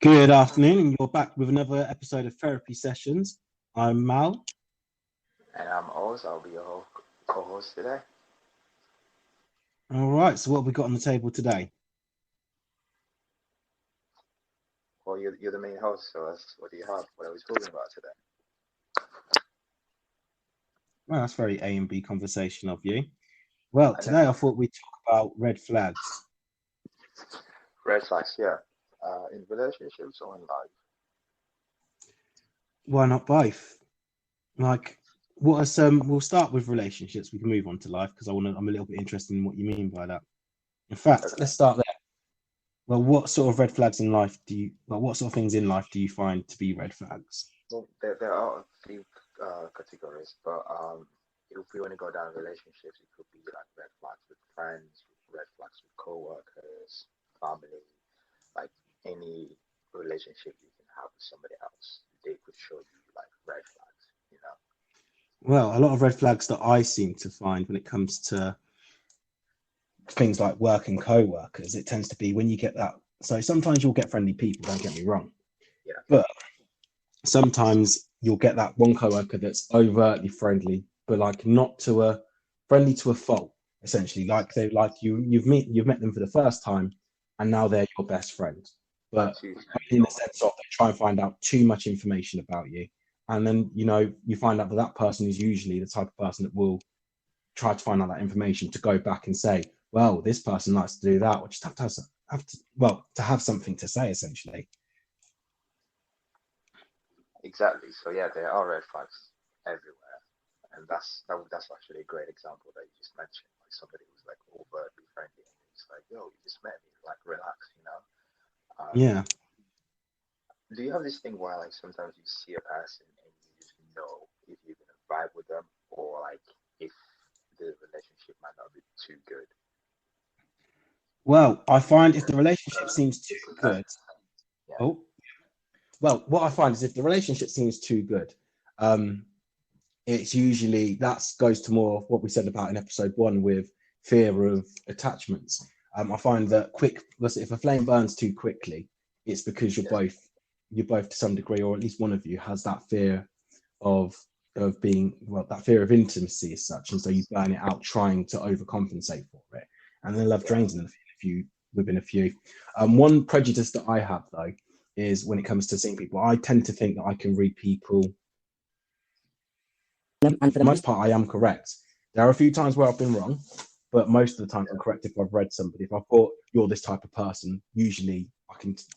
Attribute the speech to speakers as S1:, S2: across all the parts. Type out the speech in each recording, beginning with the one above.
S1: Good afternoon, and you're back with another episode of Therapy Sessions. I'm Mal.
S2: And I'm Oz. I'll be your co-host today.
S1: All right, so what have we got on the table today?
S2: Well, you're the main host, so what do you have? What are we talking about today?
S1: Well, that's very A and B conversation of you. Well, today I thought we'd talk about red flags.
S2: Red flags, yeah. In relationships or in life?
S1: Why not both? Like, what are some? We'll start with relationships. We can move on to life because I'm a little bit interested in what you mean by that. In fact,
S2: Okay.
S1: let's start there. Well, what sort of red flags in life what sort of things in life do you find to be red flags?
S2: Well, there are a few categories, but if we want to go down relationships, it could be like red flags with friends, red flags with co-workers, family, like any relationship you can have with somebody else. They could show you like red flags, you know.
S1: Well, a lot of red flags that I seem to find when it comes to things like work and co-workers, it tends to be when you get that. So sometimes you'll get friendly people, don't get me wrong.
S2: Yeah.
S1: But sometimes you'll get that one co-worker that's overtly friendly, but like not to a friendly to a fault, essentially. Like they like you've met them for the first time and now they're your best friend. But in the sense of they try and find out too much information about you. And then, you find out that person is usually the type of person that will try to find out that information to go back and say, well, this person likes to do that, or just to have something to say, essentially.
S2: Exactly. So yeah, there are red flags everywhere, and that's actually a great example that you just mentioned. Like somebody who's like overtly friendly, and it's like, yo, you just met me, like relax, you know.
S1: Yeah.
S2: Do you have this thing where like sometimes you see a person and you just know if you're gonna vibe with them, or like if the relationship might not be too good?
S1: Well, I find if the relationship seems too good,
S2: Yeah.
S1: what I find is if the relationship seems too good, it's usually that goes to more of what we said about in episode 1 with fear of attachments. I find that if a flame burns too quickly, it's because you're both to some degree, or at least one of you has that fear of being, that fear of intimacy as such, and so you burn it out trying to overcompensate for it, and then love drains within a few. One prejudice that I have though is when it comes to seeing people, I tend to think that I can read people, and for the most part I am correct. There are a few times where I've been wrong, but most of the time I'm correct if I've read somebody. If I thought you're this type of person, usually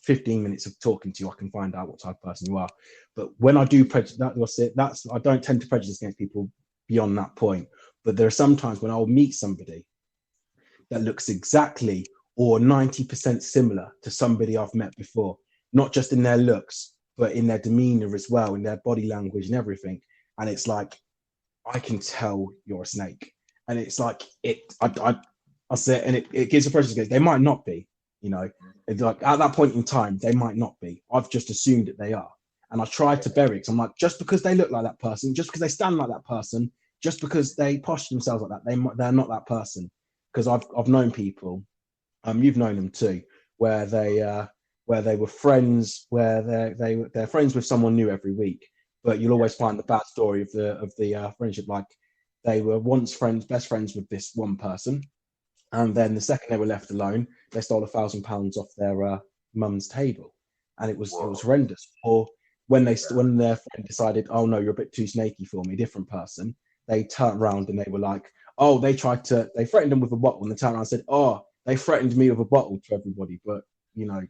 S1: 15 minutes of talking to you, I can find out what type of person you are. But when I do prejudice, I don't tend to prejudice against people beyond that point. But there are some times when I'll meet somebody that looks exactly or 90% similar to somebody I've met before, not just in their looks, but in their demeanor as well, in their body language and everything. And it's like, I can tell you're a snake. And it's like, I say, and it gives a prejudice. They might not be, it's like at that point in time, they might not be. I've just assumed that they are. And I try to bury it. So I'm like, just because they look like that person, just because they stand like that person, just because they posture themselves like that, they're not that person. Because I've known people, you've known them too, where they were friends, where they're friends with someone new every week, but you'll always find the bad story of the friendship. Like they were once best friends with this one person, and then the second they were left alone, they stole £1,000 off their mum's table, and it was horrendous. Or when their friend decided, oh no, you're a bit too snaky for me, different person, they turned around and they were like, oh, they threatened them with a bottle, and they turned around and said, oh, they threatened me with a bottle to everybody. But generally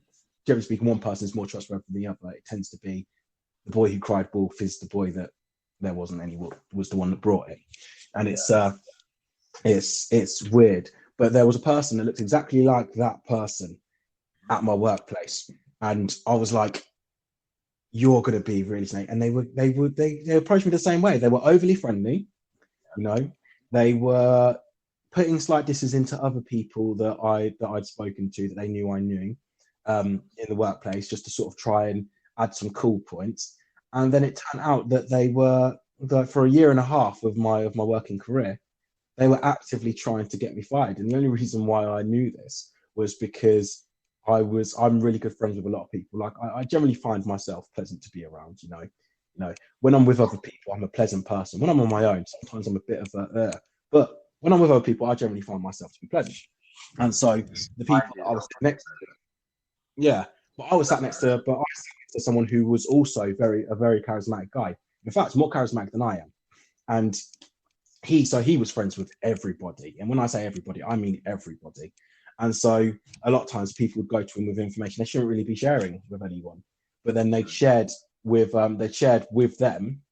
S1: speaking, one person is more trustworthy than the other. It tends to be the boy who cried wolf is the boy that there wasn't any wolf, was the one that brought it. And it's weird. But there was a person that looked exactly like that person at my workplace, and I was like, "You're going to be really snake." And they approached me the same way. They were overly friendly, They were putting slight disses into other people that I'd spoken to that they knew I knew in the workplace, just to sort of try and add some cool points. And then it turned out that they were, for a year and a half of my working career, they were actively trying to get me fired. And the only reason why I knew this was because I'm really good friends with a lot of people. Like I generally find myself pleasant to be around. When I'm with other people, I'm a pleasant person. When I'm on my own, sometimes I'm a bit of but when I'm with other people, I generally find myself to be pleasant. And so the people that I was sitting next to, yeah, but I was sat next to someone who was also a very charismatic guy. In fact, more charismatic than I am. And he was friends with everybody. And when I say everybody, I mean everybody. And so a lot of times people would go to him with information they shouldn't really be sharing with anyone. But then they shared with them,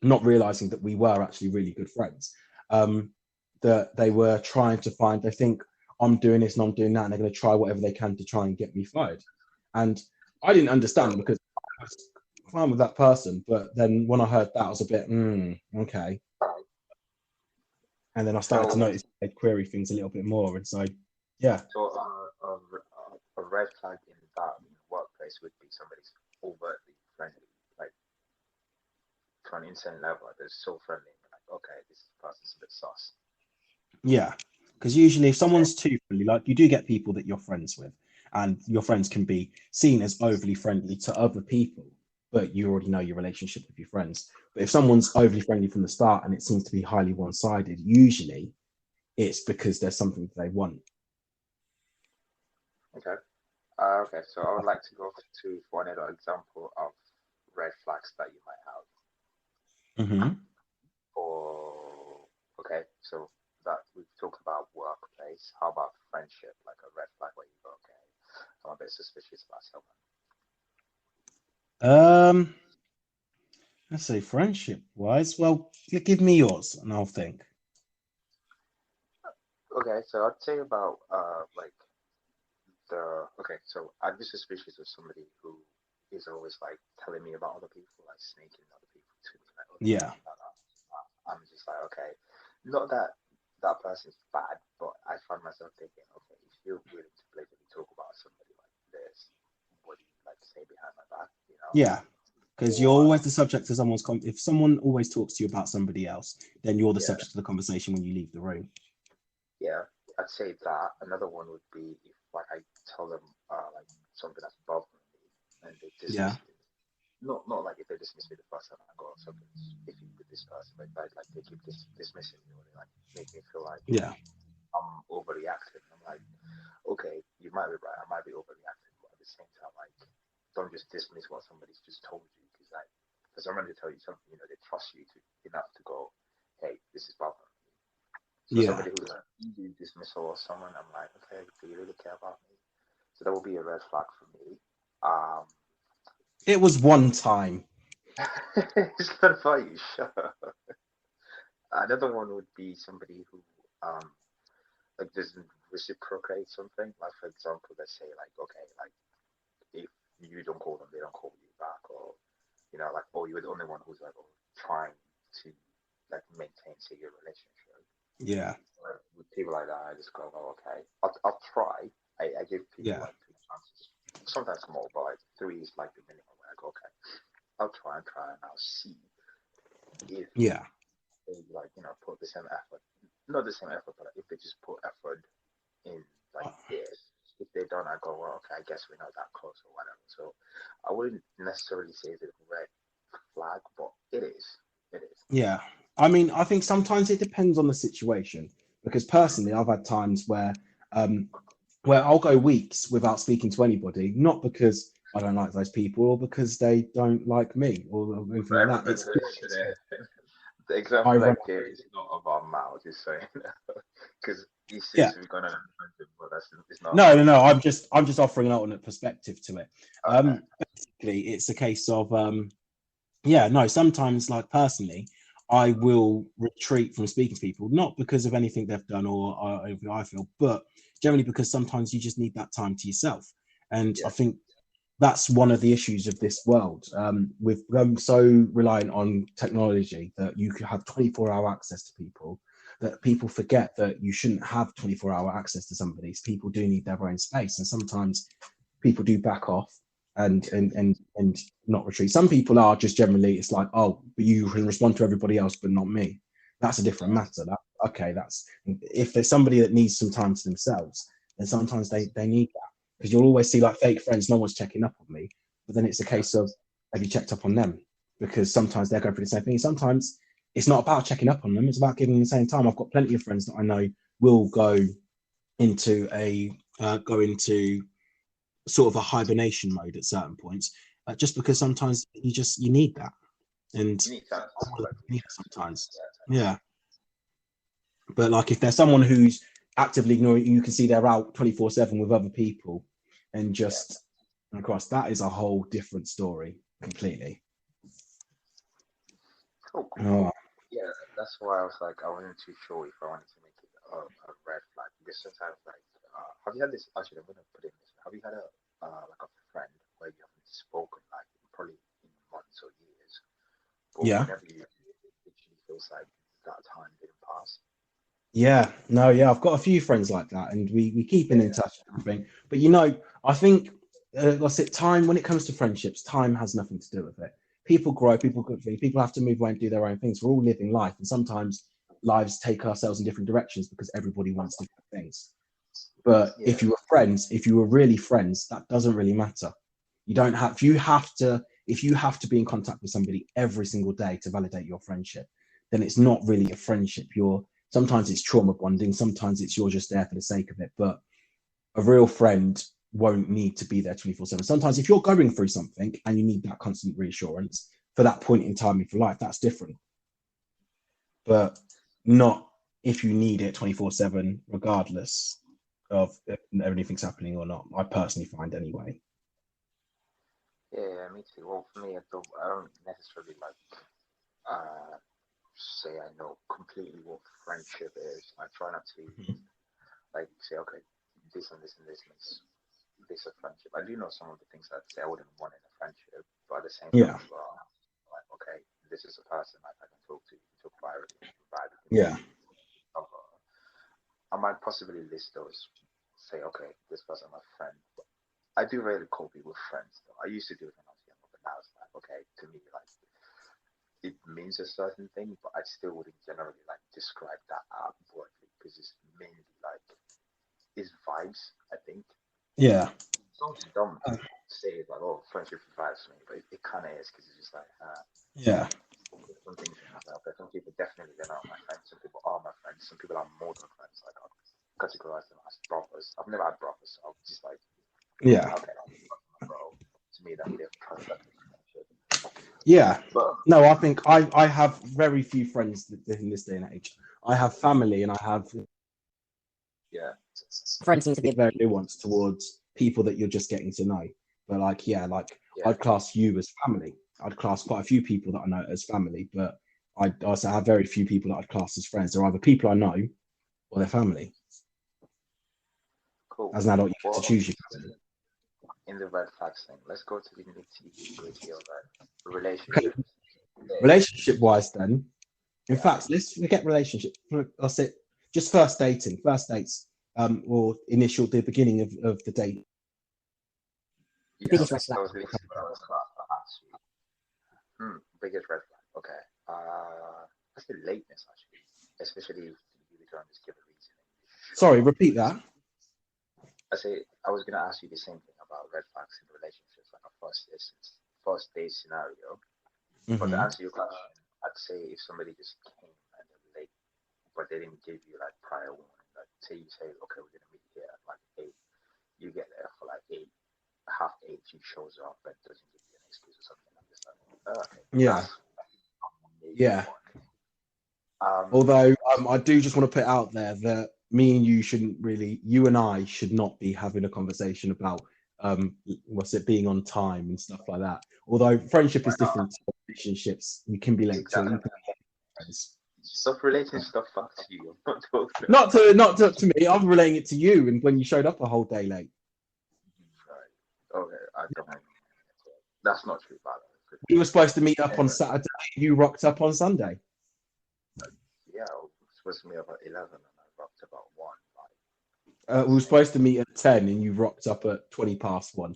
S1: not realizing that we were actually really good friends. That they were trying to find, they think I'm doing this and I'm doing that, and they're going to try whatever they can to try and get me fired. And I didn't understand because I was fine with that person. But then when I heard that, I was a bit, okay. And then I started to notice they'd query things a little bit more. And so, yeah.
S2: So a red flag in that workplace would be somebody's overtly friendly, like to an insane level. Like they're so friendly, like okay, this person's a bit sus.
S1: Yeah, because usually if someone's too friendly, like you do get people that you're friends with, and your friends can be seen as overly friendly to other people, but you already know your relationship with your friends. But if someone's overly friendly from the start and it seems to be highly one-sided, usually it's because there's something that they want.
S2: Okay. Okay, so I would like to go for another example of red flags that you might have.
S1: Mm-hmm.
S2: Okay, so that we've talked about workplace. How about friendship? Like a red flag where you go, okay, I'm a bit suspicious about someone.
S1: Let's say friendship wise. Well, give me yours and I'll think.
S2: Okay, so I'd say about so I'd be suspicious of somebody who is always like telling me about other people, like snaking other people to me, like
S1: Yeah.
S2: I'm just like, okay, not that that person's bad, but I find myself thinking, okay, if you're willing to blatantly talk about somebody like this, what do you like to say behind my back,
S1: Yeah, because you're always the subject of someone's if someone always talks to you about somebody else, then you're the subject of the conversation when you leave the room.
S2: Yeah, I'd say that. Another one would be if like I tell them like something that's bothering me and they dismiss it. Not like if they dismiss me the first time I go something's iffy with this person, but like they keep dismissing me or they like make me feel like I'm overreacting. I'm like, okay, you might be right, I might be overreacting, but at the same time, like, don't just dismiss what somebody's just told you because I'm going to tell you something, they trust you enough to go, hey, this is bothering me. So somebody who's like easy dismissal or someone, I'm like, okay, do you really care about me? So that would be a red flag for me.
S1: It was one time.
S2: It's not about you, shut up. Another one would be somebody who like doesn't reciprocate something. Like for example, let's say like okay, like if you don't call them, they don't call you back, or like oh you're the only one who's like trying to like maintain say your relationship.
S1: Yeah.
S2: Like, with people like that, I just go, oh okay, I'll try. I give people like 2 chances, sometimes more, but like 3 is like the minimum. Where I go okay, I'll try and I'll see if they like put the same effort, not the same effort, but like, if they just put effort in like this. If they don't, I go, well, okay, I guess we're not that close or whatever. So I wouldn't necessarily say it's a red flag, but it is. It is.
S1: Yeah. I mean, I think sometimes it depends on the situation because personally, I've had times where I'll go weeks without speaking to anybody, not because I don't like those people or because they don't like me or anything like that. It's
S2: the example I gave is not about Mao, just saying, because he says we're gonna, but it's not.
S1: No. I'm just offering an alternate perspective to it. Basically, it's a case of sometimes, like personally, I will retreat from speaking to people, not because of anything they've done or anything I feel, but generally because sometimes you just need that time to yourself. And I think that's one of the issues of this world. With so reliant on technology that you could have 24-hour access to people, that people forget that you shouldn't have 24-hour access to somebody. So people do need their own space, and sometimes people do back off and not retreat. Some people are just generally, it's like, oh, but you can respond to everybody else, but not me. That's a different matter. That's if there's somebody that needs some time to themselves, then sometimes they need that. because you'll always see like fake friends. No one's checking up on me, but then it's a case of, have you checked up on them? Because sometimes they're going through the same thing. Sometimes it's not about checking up on them. It's about giving them the same time. I've got plenty of friends that I know will go into sort of a hibernation mode at certain points, just because sometimes you need that, and
S2: You need time.
S1: you need it sometimes. Yeah. But like if there's someone who's actively ignoring you, can see they're out 24/7 with other people, and just across, that is a whole different story completely.
S2: Cool.
S1: Oh.
S2: Yeah, that's why I was like, I wasn't too sure if I wanted to make it a red flag, because sometimes like, have you had this? Actually, I'm gonna put in this. Have you had a like a friend where you haven't spoken like probably in months or years, but
S1: Yeah.
S2: whenever you, it literally feels like that time didn't pass?
S1: Yeah, no, yeah, I've got a few friends like that, and we keep in touch and everything. But I think, like I said, time, when it comes to friendships, time has nothing to do with it. People grow, people have to move away and do their own things. We're all living life, and sometimes lives take ourselves in different directions because everybody wants different things. But if you were really friends, that doesn't really matter. You don't have, if you have to be in contact with somebody every single day to validate your friendship, then it's not really a friendship. Sometimes it's trauma bonding, sometimes you're just there for the sake of it. But a real friend won't need to be there 24/7. Sometimes if you're going through something and you need that constant reassurance for that point in time of your life, that's different. But not if you need it 24/7, regardless of if anything's happening or not. I personally find anyway.
S2: Yeah, me too. Well, for me, I don't necessarily like say I know completely what friendship is. I try not to like say, okay, this and this and this makes this a friendship. I do know some of the things that say I wouldn't want in a friendship, but at the same time, well, like, okay, this is a person like I can talk to, talk privately,
S1: Yeah.
S2: I might possibly list those, say, okay, this person my friend. But I do rarely call people friends though. I used to do it when I was younger, but now it's like, okay, to me, like it means a certain thing, but I still wouldn't generally like describe that outwardly because it's mainly like it's vibes, I think.
S1: Yeah.
S2: It sounds dumb to say like, oh, friendship vibes me, but it kind of is because it's just like,
S1: yeah.
S2: some things myself. But some people definitely they're not my friends. Some people are my friends. Some people are more than friends. Like I'll categorize them as brothers. I've never had brothers, so I'm just like,
S1: Yeah.
S2: okay, my bro. To me, that'd be a perfect friendship.
S1: Yeah. No, I think I have very few friends in this day and age. I have family and I have friends seem to be very nuanced towards people that you're just getting to know. But I'd class you as family. I'd class quite a few people that I know as family, but I also have very few people that I'd class as friends. They're either people I know or their family.
S2: Cool.
S1: As an adult, you get to choose your family.
S2: In the red flags thing, let's go to the nitty-gritty of that relationship.
S1: Okay. Relationship-wise, then, in fact, let's forget relationship. I'll say just first dating, first dates, or the beginning of the date.
S2: Yeah, biggest red flag. Biggest red flag. Okay. That's the lateness actually, especially if you don't just give a reason.
S1: Sorry, repeat that.
S2: I was gonna ask you the same thing about red flags in relationships, like a first date scenario. But to answer your question, I'd say if somebody just came and they're late, but they didn't give you like prior warning, like say you say, okay, we're gonna meet here at like 8, you get there for like 8, half 8, she shows up and doesn't give you an excuse or something. I'm just like, okay,
S1: yeah. Although I do just want to put out there that me and you and I should not be having a conversation about being on time and stuff like that. Although friendship is different to relationships, you can be late too.
S2: Stop relating stuff back to you.
S1: Not to me. I'm relaying it to you, and when you showed up a whole day late.
S2: Right. Okay, I don't. That's not true, by the way.
S1: We were supposed to meet up on Saturday. You rocked up on Sunday.
S2: Yeah, I was supposed to meet up at 11 and I rocked about 1.
S1: We were supposed to meet at 10 and you rocked up at 20 past 1.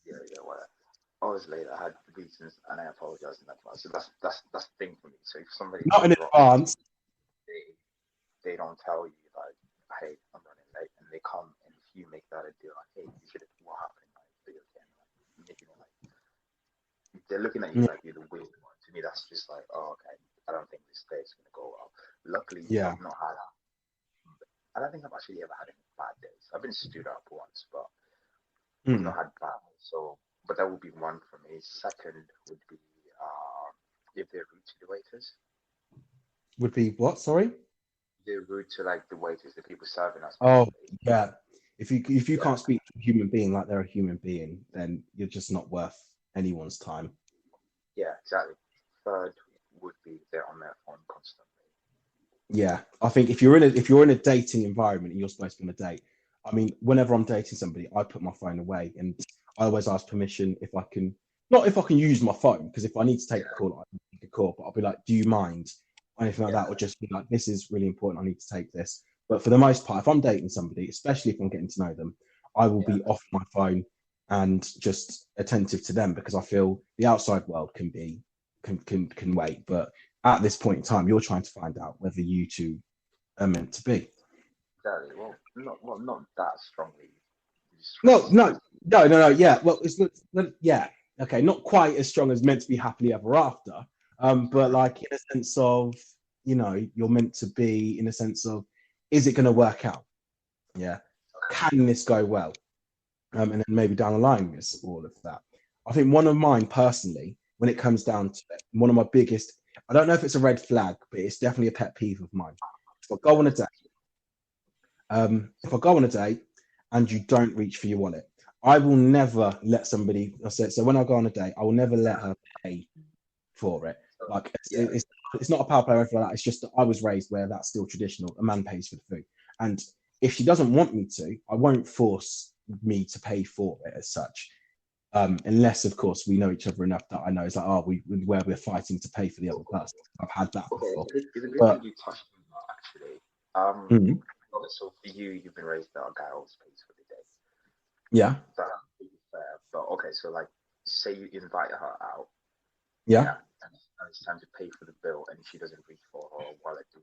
S2: Yeah, whatever. I was late. I had reasons and I apologize in advance. So that's the thing for me. So if somebody
S1: not in advance,
S2: they don't tell you like, hey, I'm running late, and they come in a you make that a deal, like, hey, you should what happened, like, video game, like, making it like they're looking at you
S1: Yeah.
S2: like you're the weird one. To me, that's just like, oh, okay, I don't think this date's gonna go well. Luckily,
S1: Yeah.
S2: I've not had. I don't think I've actually ever had any bad days. I've been stood up once, but I've not had bad. So, but that would be one for me. Second would be if they're rude to the waiters.
S1: Would be what? Sorry.
S2: They're rude to like the waiters, the people serving us.
S1: Oh,
S2: Basically.
S1: yeah. If you
S2: Yeah,
S1: can't speak to a human being like they're a human being, then you're just not worth anyone's time.
S2: yeah, exactly. Third would be they're on their phone constantly.
S1: Yeah, I think if you're in a dating environment and you're supposed to be on a date, I mean, whenever I'm dating somebody, I put my phone away and I always ask permission if I can, not if I can use my phone, because if I need to take a call, I can take a call, but I'll be like, do you mind? Or anything like that, or just be like, this is really important, I need to take this. But for the most part, if I'm dating somebody, especially if I'm getting to know them, I will be off my phone and just attentive to them because I feel the outside world can wait. But at this point in time, you're trying to find out whether you two are meant to be.
S2: Exactly. Not that strongly.
S1: No. Yeah, well, yeah, okay, not quite as strong as meant to be happily ever after. But like in a sense of, you're meant to be in a sense of, is it going to work out? Yeah, can this go well? And then maybe down the line, miss all of that. I think one of mine personally, when it comes down to it, one of my biggest, I don't know if it's a red flag, but it's definitely a pet peeve of mine. If I go on a date and you don't reach for your wallet, I will never let somebody. I said so when I go on a date, I will never let her pay for it. Like it's not a power play or anything like that. It's just that I was raised where that's still traditional. A man pays for the food, and if she doesn't want me to, I won't force me to pay for it as such. Unless, of course, we know each other enough that I know it's like, where we're fighting to pay for the other person. I've had that before.
S2: It's a good thing you touched on that, actually. So for you, you've been raised that a guy always pays for the day.
S1: Yeah.
S2: That's pretty fair. But okay, so like, say you invite her out.
S1: Yeah.
S2: And it's time to pay for the bill, and she doesn't reach for her wallet to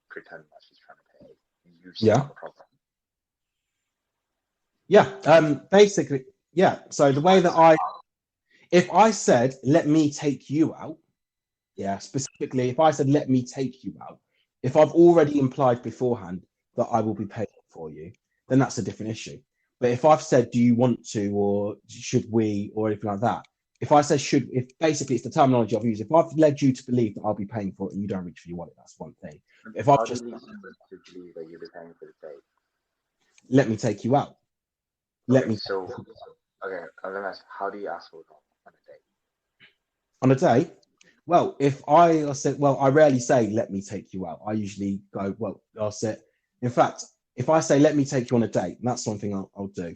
S2: pretend that she's trying to pay. You still have a problem.
S1: Yeah. Basically, yeah. So the way that if I said, let me take you out, specifically, if I said, let me take you out, if I've already implied beforehand that I will be paying for you, then that's a different issue. But if I've said, do you want to, or should we, or anything like that, if I say if basically it's the terminology I've used, if I've led you to believe that I'll be paying for it and you don't reach for your wallet, that's one thing. If I've just
S2: to believe that you'll be paying for the date,
S1: let me take you out. Let me.
S2: Okay, I'm gonna ask, how do you ask for help on a date?
S1: On a date? Well, if I said, well, I rarely say, let me take you out. I usually go, well, I'll say, in fact, if I say, let me take you on a date, that's something I'll do.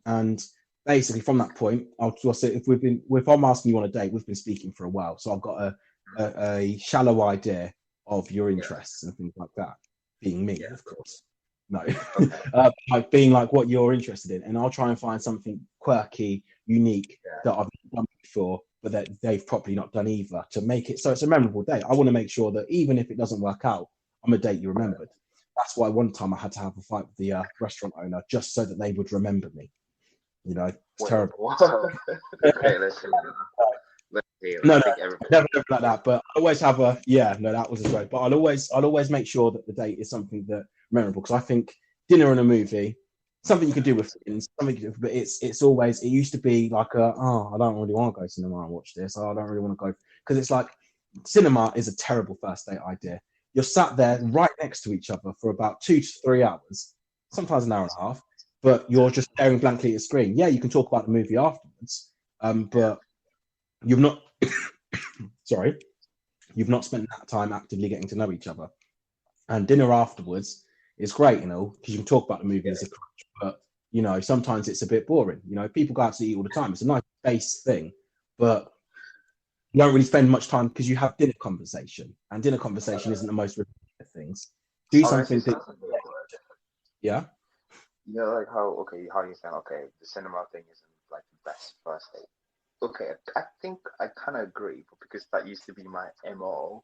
S1: And basically from that point, I'll say, if I'm asking you on a date, we've been speaking for a while. So I've got a shallow idea of your interests and things like that. Being me, of course. No, like being like what you're interested in. And I'll try and find something quirky, unique that I've done before, but that they've probably not done either, to make it so it's a memorable date. I want to make sure that even if it doesn't work out, I'm a date you remembered. That's why one time I had to have a fight with the restaurant owner just so that they would remember me. It's terrible.
S2: Okay, let's see.
S1: No, never like that. But I always have that was a joke. But I'll always make sure that the date is something that memorable, because I think dinner and a movie, something you can do with friends, but it's always, it used to be like I don't really want to go to cinema and watch this. I don't really want to go, because it's like cinema is a terrible first date idea. You're sat there right next to each other for about 2 to 3 hours, sometimes an hour and a half, but you're just staring blankly at the screen. Yeah, you can talk about the movie afterwards, but you've not spent that time actively getting to know each other. And dinner afterwards is great, because you can talk about the movie as a crutch, but sometimes it's a bit boring. People go out to eat all the time. It's a nice base thing, but you don't really spend much time because you have dinner conversation, and dinner conversation isn't the most ridiculous things. Do something. Yeah.
S2: Like how you saying, the cinema thing isn't like the best first date. Okay, I think I kind of agree, but because that used to be my MO,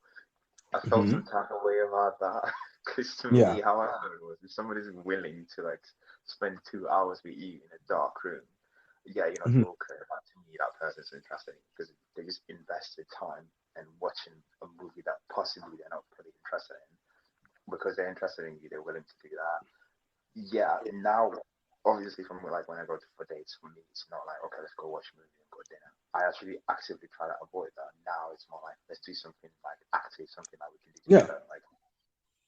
S2: I felt some type of way about that. Because to
S1: Yeah.
S2: me, how I thought it was, if somebody's willing to like spend 2 hours with you in a dark room, yeah,
S1: Mhm.
S2: you'll care about to me that person's interesting because they just invested time and watching a movie that possibly they're not pretty interested in because they're interested in you, they're willing to do that. Yeah, and now obviously from like when I go to for dates, for me it's not like okay, let's go watch a movie and go dinner. I actually actively try to avoid that. Now it's more like let's do something like active, something that we can do
S1: Yeah.
S2: together. Like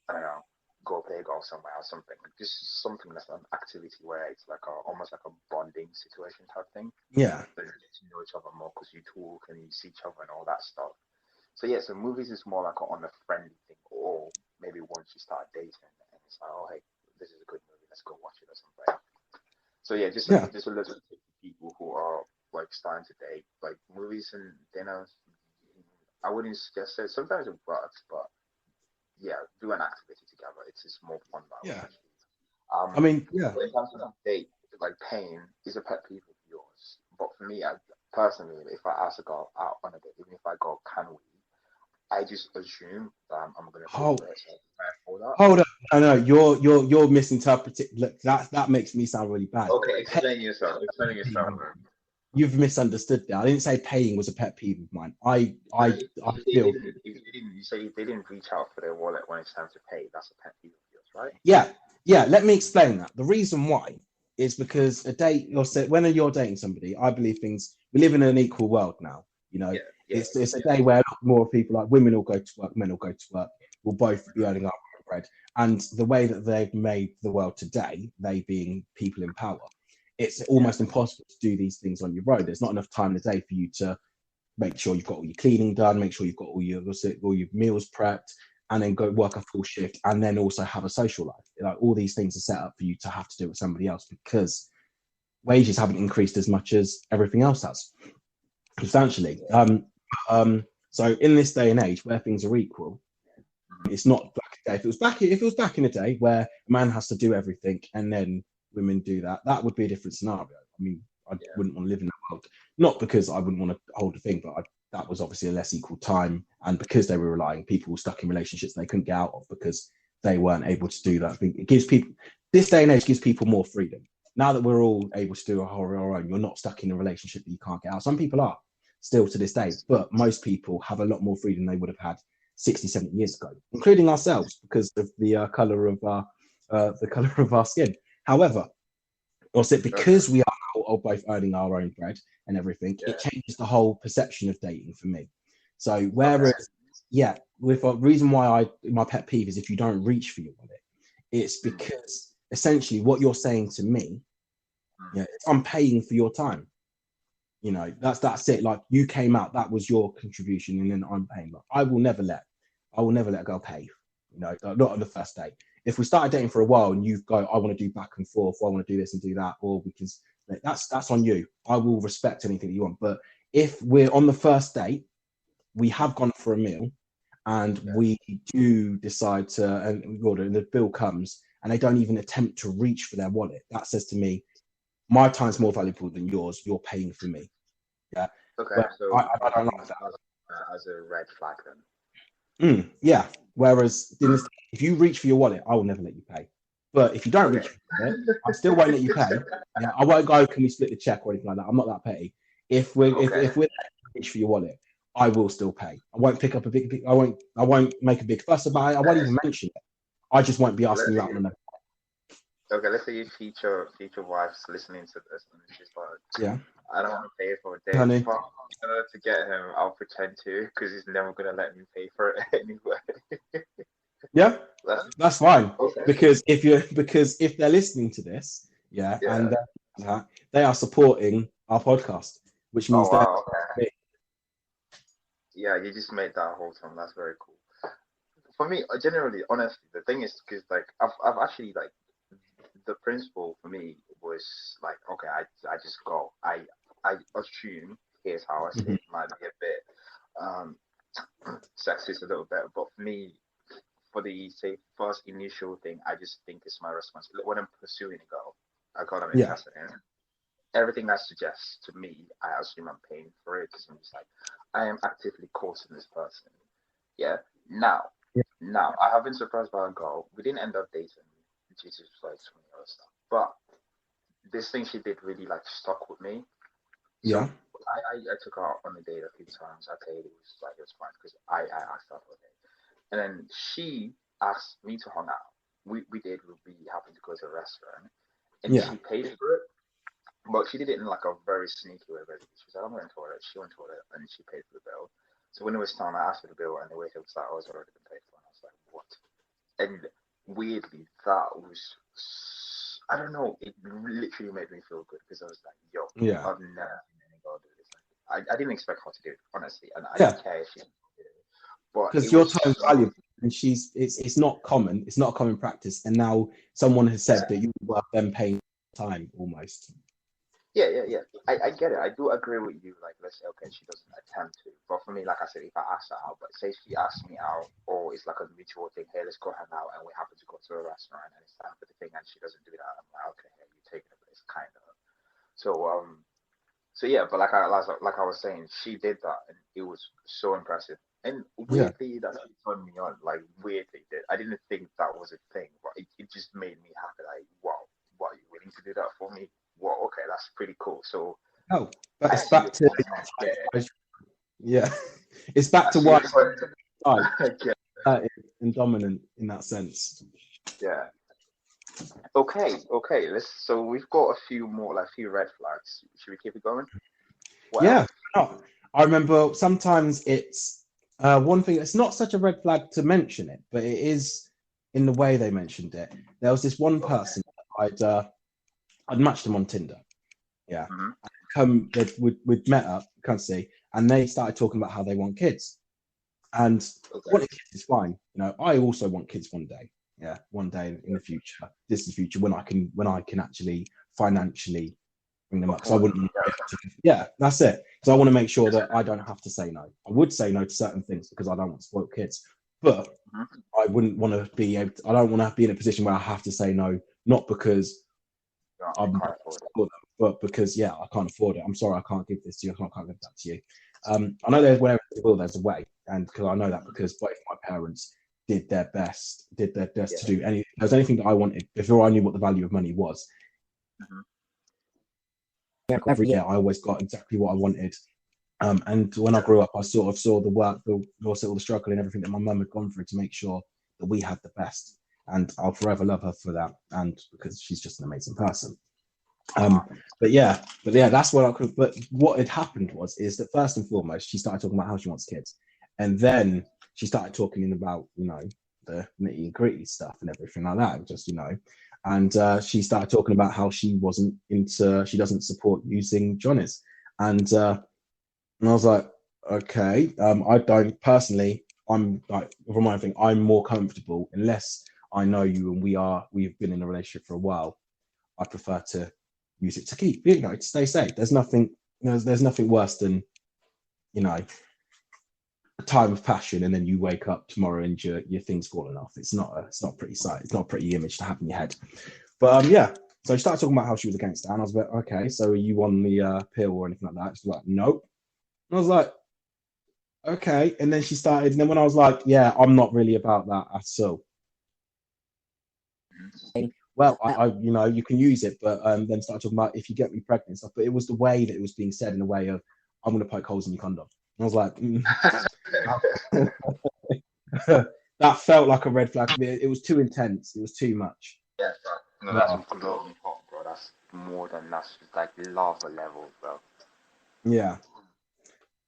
S2: I don't know, go play golf somewhere or something. Just something that's an activity where it's like almost like a bonding situation type thing.
S1: Yeah.
S2: But you get to know each other more because you talk and you see each other and all that stuff. So yeah, so movies is more like on a friendly thing, or maybe once you start dating and it's like, oh hey, this is a good movie, let's go watch it or something. So yeah,
S1: Yeah.
S2: just a little tip for people who are like starting to date, like movies and dinners. I wouldn't suggest it. Sometimes it works, but yeah, do an activity together. It's just more fun that way
S1: Yeah.
S2: actually.
S1: I mean, yeah.
S2: When it comes to date, like pain is a pet peeve of yours. But for me, I personally, if I ask to go out on a date, even if I go, can we? I just assume that I'm gonna pay
S1: Hold,
S2: for it, so prepare for that.
S1: hold up. No, you're misinterpreting. Look, that makes me sound really bad.
S2: Okay,
S1: Pet
S2: explain yourself. Explain yourself.
S1: peeve. You've misunderstood that. I didn't say paying was a pet peeve of mine.
S2: So
S1: I
S2: if they
S1: feel.
S2: didn't, you say if they didn't reach out for their wallet when it's time to pay, that's a pet peeve of yours, right?
S1: Yeah, yeah. Let me explain that. The reason why is because a date. When you're dating somebody, I believe things. We live in an equal world now. You know,
S2: Yeah, yeah,
S1: it's a day where a lot more people, like women, will go to work, men will go to work. We'll both be earning our own bread. And the way that they've made the world today, they being people in power, it's
S2: yeah,
S1: almost impossible to do these things on your own. There's not enough time in the day for you to make sure you've got all your cleaning done, make sure you've got all your meals prepped, and then go work a full shift, and then also have a social life. Like all these things are set up for you to have to do with somebody else because wages haven't increased as much as everything else has substantially. So in this day and age where things are equal, it's not like a day. If it was back in a day where a man has to do everything and then women do that, that would be a different scenario. I mean, I
S2: yeah,
S1: wouldn't want to live in that world. Not because I wouldn't want to hold a thing, but that was obviously a less equal time, and because they were relying, people were stuck in relationships they couldn't get out of because they weren't able to do that. It gives people this day and age gives people more freedom. Now that we're all able to do our own, you're not stuck in a relationship that you can't get out. Some people are still to this day, but most people have a lot more freedom they would have had 60, 70 years ago, including ourselves because of the color of our skin. However, also
S2: okay,
S1: because we are all both earning our own bread and everything, it
S2: yeah,
S1: changes the whole perception of dating for me. So
S2: okay,
S1: whereas, yeah, with a reason why my pet peeve is if you don't reach for your wallet, it's
S2: mm,
S1: because essentially what you're saying to me,
S2: mm,
S1: yeah, I'm paying for your time. You know, that's it. Like you came out, that was your contribution, and then I'm paying. Like I will never let a girl pay. You know, not on the first date. If we started dating for a while and you go, I want to do back and forth, or I want to do this and do that, or we can, like, that's on you. I will respect anything that you want. But if we're on the first date, we have gone for a meal, and
S2: yeah,
S1: we do decide to, and order, and the bill comes, and they don't even attempt to reach for their wallet, that says to me, my time's more valuable than yours. You're paying for me. Yeah.
S2: okay.
S1: Well,
S2: So
S1: I
S2: you
S1: don't
S2: see
S1: like that.
S2: as a red flag then?
S1: Yeah. Whereas if you reach for your wallet, I will never let you pay. But if you don't
S2: Okay.
S1: reach for your wallet, I still won't let you pay. Yeah. I won't go, can we split the check or anything like that? I'm not that petty.
S2: Okay.
S1: If we're reach for your wallet, I will still pay. I won't pick up a big I won't make a big fuss about it. I won't even mention it. I just won't be asking
S2: Let's
S1: you
S2: say
S1: out on a
S2: okay. Let's say your future wife's listening to this and she's like,
S1: yeah.
S2: I don't want to pay for a date,
S1: Honey.
S2: but in order to get him, I'll pretend to because he's never gonna let me pay for it anyway.
S1: Yeah,
S2: That's
S1: that's fine.
S2: okay.
S1: Because if they're listening to this, yeah,
S2: Yeah.
S1: and they are supporting our podcast, which
S2: Oh
S1: means that
S2: wow. Okay. Yeah, you just made that whole time. That's very cool. For me, generally, honestly, the thing is because like I've actually like the principle for me was like okay, I just go. I assume here's how I say
S1: Mhm.
S2: it might be a bit um sexist a little bit, but for me, for the say first initial thing, I just think it's my responsibility when I'm pursuing a girl I'm
S1: Yeah,
S2: interested in. Everything that suggests to me, I assume I'm paying for it because I'm just like I am actively courting this person. Yeah. Now, Now, I have been surprised by a girl. We didn't end up dating due to like so many other stuff. But this thing she did really like stuck with me. So
S1: Yeah.
S2: I took her out on a date a few times. I paid. It was fine because I asked her for a date. And then she asked me to hang out. We did. We happened to go to a restaurant, and
S1: Yeah.
S2: she paid for it. But she did it in like a very sneaky way. Basically, she said, "I'm going to toilet." She went to toilet, and she paid for the bill. So when it was time, I asked for the bill, and the waiter was like, "Oh, it's already been paid for." And I was like, "What?" And weirdly, that was, I don't know, it literally made me feel good because I was like, yo,
S1: Yeah.
S2: I've never seen any girl do this. Like, I didn't expect her to do it, honestly, and I
S1: Yeah.
S2: didn't care if she did it. But
S1: Because
S2: it
S1: your
S2: was
S1: time's
S2: so,
S1: valuable, and it's not common. It's not a common practice, and now someone has said that you worth them paying time almost.
S2: yeah. I get it. I do agree with you. Like, let's say, okay, she doesn't attempt to. But for me, like I said, if I ask her out, but say she asks me out, or it's like a mutual thing, hey, let's go hang out, and we happen to go to a restaurant, and it's time for the thing, and she doesn't do that, I'm like, okay, hey, you taking it, but it's kind of. So, yeah, but like I was saying, she did that, and it was so impressive. And
S1: Yeah.
S2: weirdly, that she turned me on. Like weirdly, I didn't think that was a thing, but it just made me happy. Like, wow, are you willing to do that for me? Wow, okay, that's pretty cool. So
S1: Oh, but
S2: I
S1: it's
S2: see your
S1: back to
S2: point. I get it.
S1: yeah, it's back
S2: I
S1: to
S2: see your
S1: why
S2: point.
S1: I'm
S2: I get it.
S1: and dominant in that sense.
S2: Yeah. Okay. So we've got a few more, like a few red flags. Should we keep it going? What
S1: Yeah,
S2: else?
S1: I remember sometimes it's one thing. It's not such a red flag to mention it, but it is in the way they mentioned it. There was this one person I'd matched them on Tinder. Yeah, we'd met up, can't see, and they started talking about how they want kids, and wanting kids is fine. You know, I also want kids one day. Yeah, one day in the future, distant future, when I can actually financially bring them up. Because I wouldn't. Yeah, that's it. Because I want to make sure that I don't have to say no. I would say no to certain things because I don't want to spoil kids, but I wouldn't want to be able. I don't want to be in a position where I have to say no, not because I'm, but because I can't afford it. I'm sorry, I can't give this to you. I can't give that to you. I know wherever there's a way, and because I know that because both my parents did their best to do anything. If there's anything that I wanted before I knew what the value of money was. Every year, I always got exactly what I wanted. And when I grew up, I sort of saw the work, all the struggle and everything that my mum had gone through to make sure that we had the best. And I'll forever love her for that, and because she's just an amazing person. But that's what I could. But what had happened is that first and foremost, she started talking about how she wants kids, and then she started talking about the nitty gritty stuff and everything like that. Just and she started talking about how she doesn't support using Johnny's, and I was like, okay, I don't personally. I'm like, from my thing, I'm more comfortable unless I know you and we've been in a relationship for a while. I prefer to use it to keep, to stay safe. There's nothing worse than, a time of passion and then you wake up tomorrow and your thing's falling off. It's not a pretty sight. It's not a pretty image to have in your head. But so she started talking about how she was a gangster, and I was like, okay, so are you on the pill or anything like that? She's like, nope. And I was like, okay. And then she started, and then when I was like, yeah, I'm not really about that at all. Well, I you can use it, but then started talking about if you get me pregnant and stuff. But it was the way that it was being said in a way of, I'm going to poke holes in your condom. And I was like, that felt like a red flag. It was too intense. It was too much.
S2: Yeah, bro. No, that's glowing hot, bro. That's more than that's like lava level, bro.
S1: Yeah.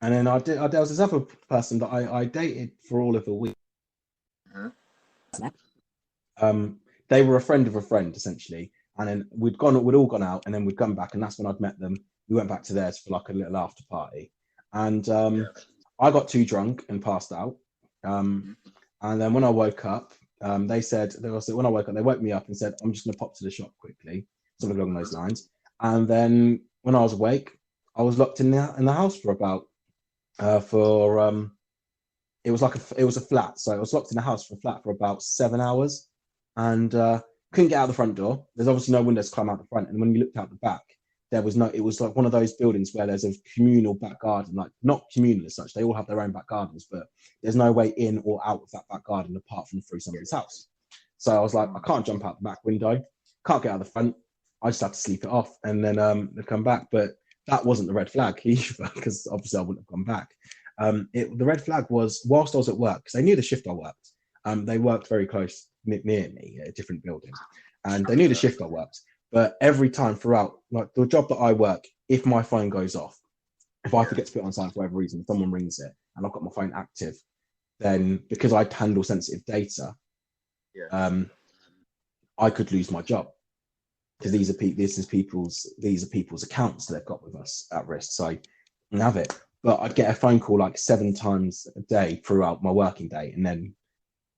S1: And then there was this other person that I dated for all of a week. They were a friend of a friend, essentially. And then we'd all gone out, and then we'd come back, and that's when I'd met them. We went back to theirs for like a little after party. And I got too drunk and passed out. And then when I woke up, when I woke up, they woke me up and said, I'm just going to pop to the shop quickly, something along those lines. And then when I was awake, I was locked in the house for about it was a flat, so I was locked in the house for about 7 hours, and couldn't get out the front door. There's obviously no windows to climb out the front, and when you looked out the back, there was no, it was like one of those buildings where there's a communal back garden, like not communal as such, they all have their own back gardens, but there's no way in or out of that back garden apart from through somebody's house. So I was like, I can't jump out the back window, can't get out the front. I just have to sleep it off and then come back. But that wasn't the red flag either, because obviously I wouldn't have gone back. The red flag was whilst I was at work, because they knew the shift I worked. They worked very close near me at a different building, and they knew the shift I worked. But every time throughout, like the job that I work, if my phone goes off, if I forget to put it on silent for whatever reason, someone rings it and I've got my phone active, then because I handle sensitive data, I could lose my job, because these are people's accounts that they've got with us at risk. So I have it. But I'd get a phone call like 7 times a day throughout my working day, and then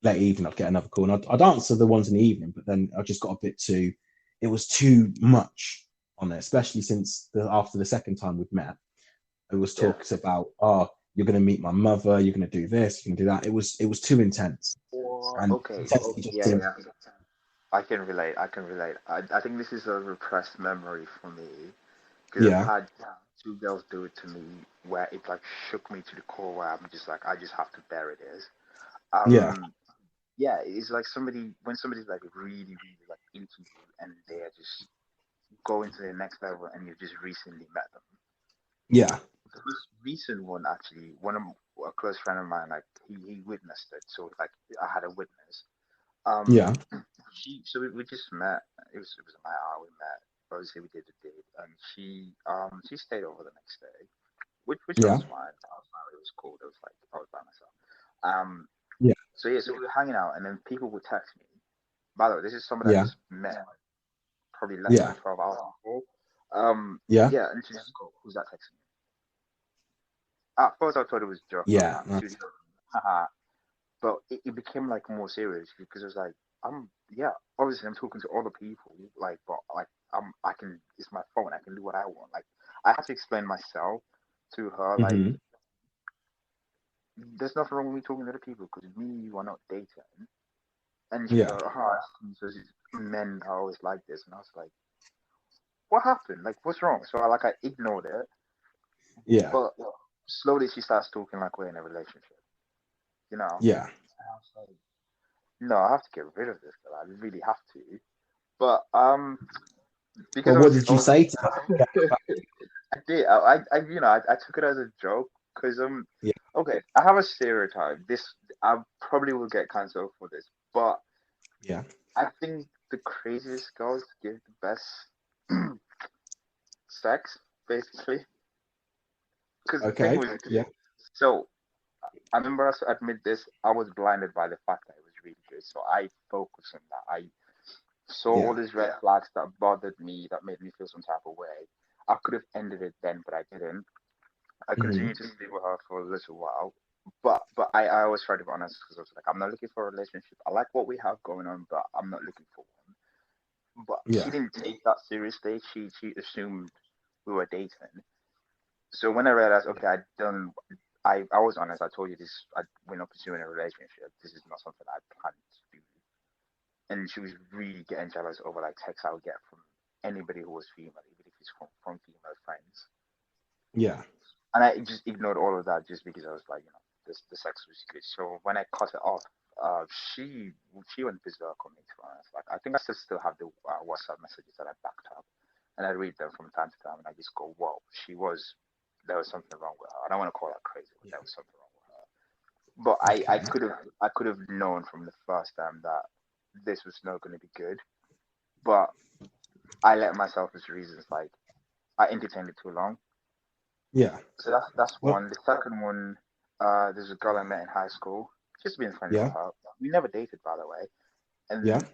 S1: late evening I'd get another call, and I'd answer the ones in the evening, but then I just got a bit too, it was too much on it, especially since after the second time we'd met, it was talks about, oh, you're going to meet my mother, you're going to do this, you're going to do that. It was too intense. And
S2: I can relate. I think this is a repressed memory for me, because I've had 2 girls do it to me where it like shook me to the core, where I'm just like, I just have to bear it is. It's like when somebody's like really, really like into you, and they're just going to the next level, and you've just recently met them. The most recent one, actually, a close friend of mine, like he witnessed it. So like I had a witness. We just met. It was a night out. We met. Obviously, we did a date, and she stayed over the next day, which was fine. It was cool. It was like I was by myself. So we were hanging out, and then people would text me. By the way, this is somebody I just met probably less than 12 hours before. And she just go, "Who's that texting me?" At first, I thought it was a joke. She was joking. Haha. But it became like more serious, because it was like, obviously I'm talking to other people, like, but like it's my phone, I can do what I want. Like, I had to explain myself to her, like, there's nothing wrong with me talking to other people, because me and you are not dating. And she goes, so men are always like this, and I was like, what happened? Like, what's wrong? So I ignored it. But slowly she starts talking like we're in a relationship, you know. And I was like, no, I have to get rid of this girl. I really have to. But because
S1: what did you say to her?
S2: I did. I took it as a joke, because okay, I have a stereotype. I probably will get cancelled for this, but I think the craziest girls give the best sex, basically. So I remember us admit this. I was blinded by the fact that it was really good, so I focused on that. I saw all these red flags that bothered me, that made me feel some type of way. I could have ended it then, but I didn't. I continued to stay with her for a little while, but I always try to be honest, because I was like, I'm not looking for a relationship. I like what we have going on, but I'm not looking for one. But she didn't take that seriously. She assumed we were dating. So when I realized, okay, I was honest. I told you this. We're not pursuing a relationship. This is not something I plan to do. And she was really getting jealous over like texts I would get from anybody who was female, even if it's from female friends. And I just ignored all of that, just because I was like, the sex was good. So when I cut it off, she went berserk on me, to be honest. Like, I think I still have the WhatsApp messages that I backed up, and I read them from time to time, and I just go, whoa, there was something wrong with her. I don't want to call her crazy, but there was something wrong with her. But I could have known from the first time that this was not going to be good. But I let myself as reasons, like, I entertained it too long. So that's one. The second one, there's a girl I met in high school. Just being friends with her. We never dated, by the way. And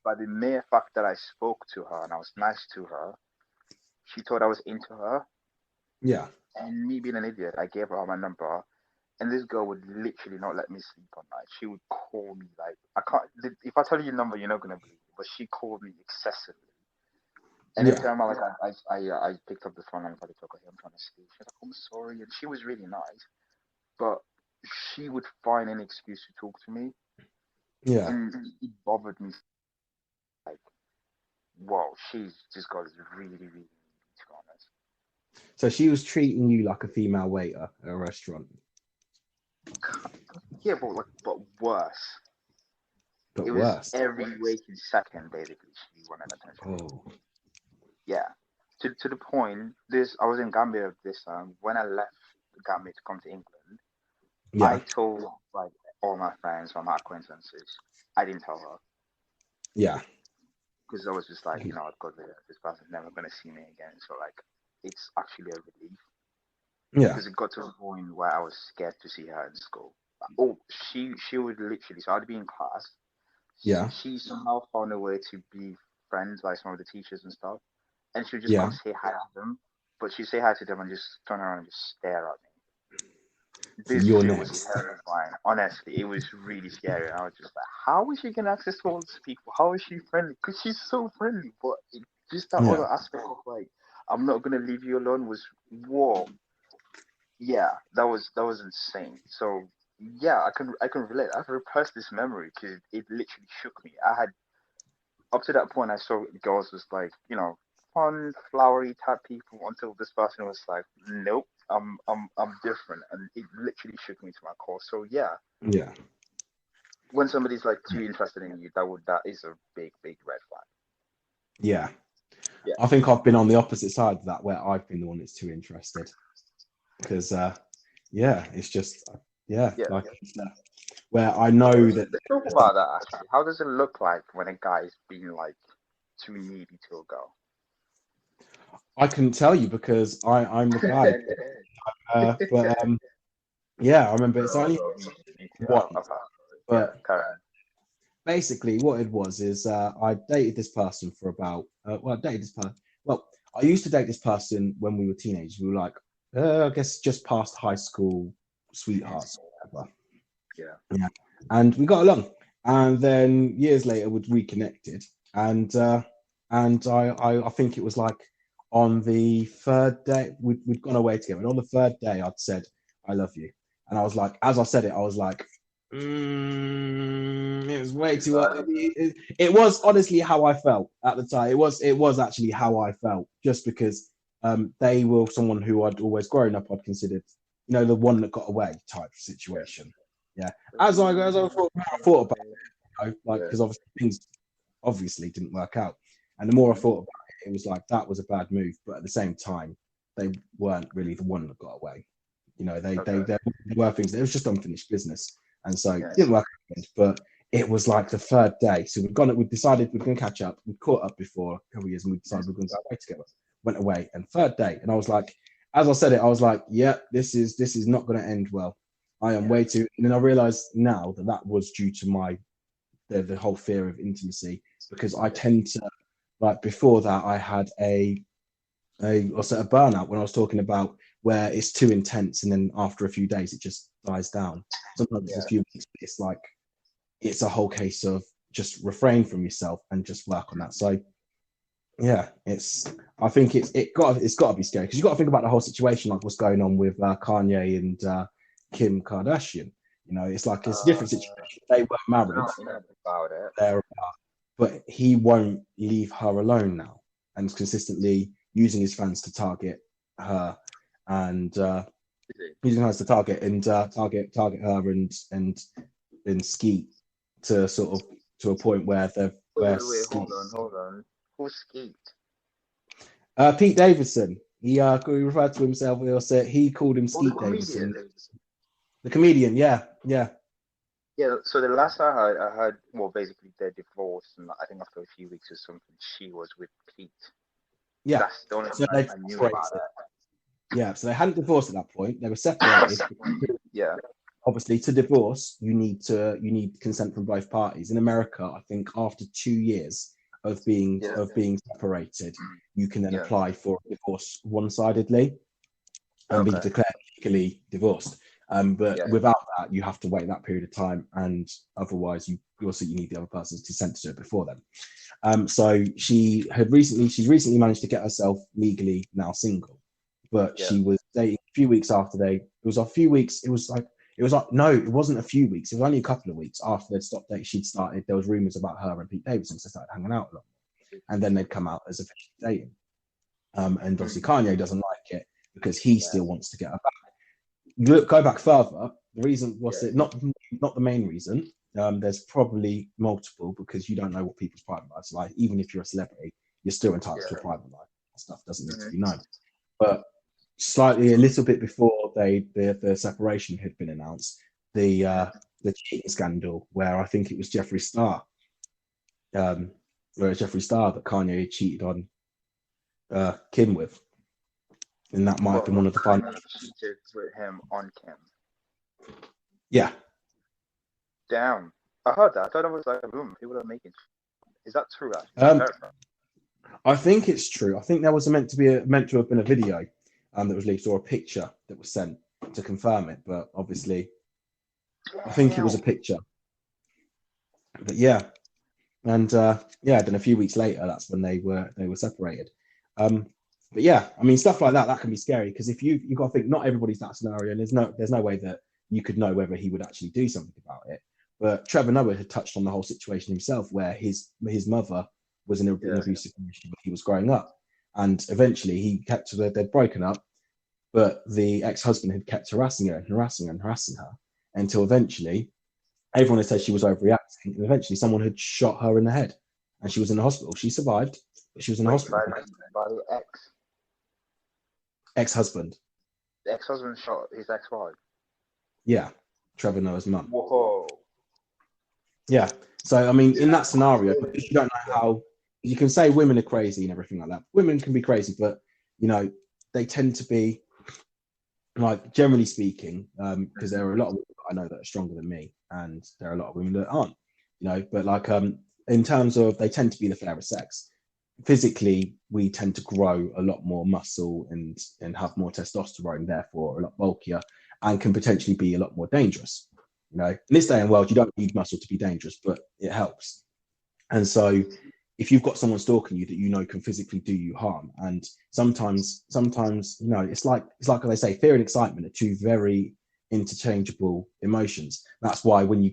S2: by the mere fact that I spoke to her and I was nice to her, she thought I was into her. And me being an idiot, I gave her my number. And this girl would literally not let me sleep on night. She would call me like, I can't. If I tell you your number, you're not gonna believe it. But she called me excessively. And every time I picked up the phone and I tried to talk to her, I'm trying to sleep. She was like, I'm sorry. And she was really nice. But she would find an excuse to talk to me. And it bothered me. Like, wow, she's just got really, really, to be
S1: So she was treating you like a female waiter at a restaurant,
S2: Yeah, but worse.
S1: but
S2: It was
S1: worse.
S2: every waking second, basically, she wanted attention.
S1: Oh,
S2: Yeah. To the point, this I was in Gambia this time. When I left Gambia to come to England, I
S1: yeah,
S2: told like all my friends or my acquaintances. I didn't tell her
S1: yeah,
S2: because I was just like, I've got this person's never gonna see me again. So like, it's actually a relief
S1: yeah,
S2: because it got to a point where I was scared to see her in school. Oh, she would literally. So I'd be in class.
S1: yeah,
S2: She somehow found a way to be friends by some of the teachers and stuff, and she would just come
S1: yeah.
S2: say hi to them. But she'd say hi to them and just turn around and just stare at me.
S1: So
S2: This
S1: you're
S2: shit was
S1: next.
S2: terrifying. Honestly, it was really scary. I was just like, how is she gonna access to all these people? How is she friendly? Because she's so friendly, but just that
S1: Yeah,
S2: other aspect of like, I'm not gonna leave you alone was whoa. Yeah, that was insane. So yeah, I can relate. I've repressed this memory because it literally shook me. I had up to that point I saw girls as like, fun, flowery type people until this person was like, nope, I'm different, and it literally shook me to my core. So yeah,
S1: yeah,
S2: when somebody's like too interested in you, that is a big red flag.
S1: yeah.
S2: Yeah,
S1: I think I've been on the opposite side of that, where I've been the one that's too interested. Because, yeah, it's just, yeah,
S2: yeah.
S1: like where I know that.
S2: Let's talk about that actually. How does it look like when a guy is being like too needy to a girl?
S1: I couldn't tell you because I'm the guy. But yeah, I remember it's only once.
S2: Yeah,
S1: But
S2: correct.
S1: basically, what it was is I dated this person for about. Well, I dated this person. Well, I used to date this person when we were teenagers. We were like, I guess, just past high school sweethearts or whatever.
S2: Yeah.
S1: Yeah, and we got along. And then years later, we'd reconnected, and I think it was like on the third day we'd gone away together, and on the third day I'd said I love you, and I was like, as I said it, I was like, it was way too early. It was honestly how I felt at the time. It was actually how I felt, just because they were someone who I'd always grown up. I'd considered, the one that got away type situation. Yeah. As I thought about it, like, because obviously things obviously didn't work out, and the more I thought about it, it was like that was a bad move. But at the same time, they weren't really the one that got away. They were things. It was just unfinished business, and so it didn't work out. But it was like the third day, so we decided we're going to catch up. We caught up before a couple of years, and we decided we're going to go away together. Went away, and third day, and I was like, as I said it, I was like, yeah, this is not going to end well. I am way too. And then I realized now that was due to the whole fear of intimacy, because I tend to, like, before that I had a burnout when I was talking about where it's too intense, and then after a few days it just dies down. Sometimes it's a few weeks, but it's like it's a whole case of just refrain from yourself and just work on that. So yeah, I think it's got to be scary, because you've got to think about the whole situation, like what's going on with Kanye and Kim Kardashian. It's like it's a different situation. They were married,
S2: About it.
S1: there, but he won't leave her alone now, and consistently using his fans to target her, and using her to target her and Skeet to sort of to a point where
S2: Wait, hold on. Who's Skeet?
S1: Pete Davidson. He referred to himself. He called him Skeet Davidson. The comedian, yeah.
S2: Yeah. So the last I heard, well, basically they're divorced, and I think after a few weeks or something, she was with Pete.
S1: Yeah.
S2: That's the only thing I knew about that.
S1: Yeah, so they hadn't divorced at that point. They were separated.
S2: Yeah.
S1: Obviously, to divorce, you need consent from both parties. In America, I think after 2 years of being separated, you can then apply for a divorce one-sidedly and be declared legally divorced. But without that, you have to wait that period of time, and otherwise, you need the other person's consent to do it before then. So she's recently managed to get herself legally now single, but she was dating a few weeks after it wasn't a few weeks. It was only a couple of weeks after they'd stopped dating. There was rumors about her and Pete Davidson, so they started hanging out a lot, and then they'd come out as officially dating. And obviously Kanye doesn't like it, because he still wants to get her back. Go back further. The reason was it not the main reason. There's probably multiple, because you don't know what people's private lives are like. Even if you're a celebrity, you're still entitled to a private life. That stuff doesn't need to be known. But a little bit before the separation had been announced, the cheating scandal, where I think it was Jeffree Star, that Kanye cheated on Kim with, and that might have been one of the final.
S2: Cheated with him on Kim.
S1: Yeah.
S2: Damn, I heard that. I thought it was like a rumor. People are making. Is that true?
S1: I think it's true. I think there was meant to have been a video that was leaked, or a picture that was sent to confirm it, but obviously, I think it was a picture. But yeah, and then a few weeks later, that's when they were separated. But yeah, I mean, stuff like that can be scary, because if you got to think, not everybody's that scenario, and there's no way that you could know whether he would actually do something about it. But Trevor Noah had touched on the whole situation himself, where his mother was in an abusive relationship when he was growing up, and eventually they'd broken up, but the ex-husband had kept harassing her until eventually everyone had said she was overreacting, and eventually someone had shot her in the head, and she was in the hospital. She survived, but she was in the hospital.
S2: By the
S1: ex-husband.
S2: The ex-husband shot his ex-wife.
S1: Yeah, Trevor Noah's mum.
S2: Whoa.
S1: Yeah. So I mean, in that scenario, because you don't know how, you can say women are crazy and everything like that. Women can be crazy, but they tend to be, like, generally speaking, because there are a lot of women I know that are stronger than me, and there are a lot of women that aren't. But like in terms of, they tend to be the fairer sex. Physically, we tend to grow a lot more muscle and have more testosterone, therefore a lot bulkier, and can potentially be a lot more dangerous. In this day and world, you don't need muscle to be dangerous, but it helps. And so if you've got someone stalking you that can physically do you harm, and sometimes it's like they say, fear and excitement are two very interchangeable emotions. That's why when you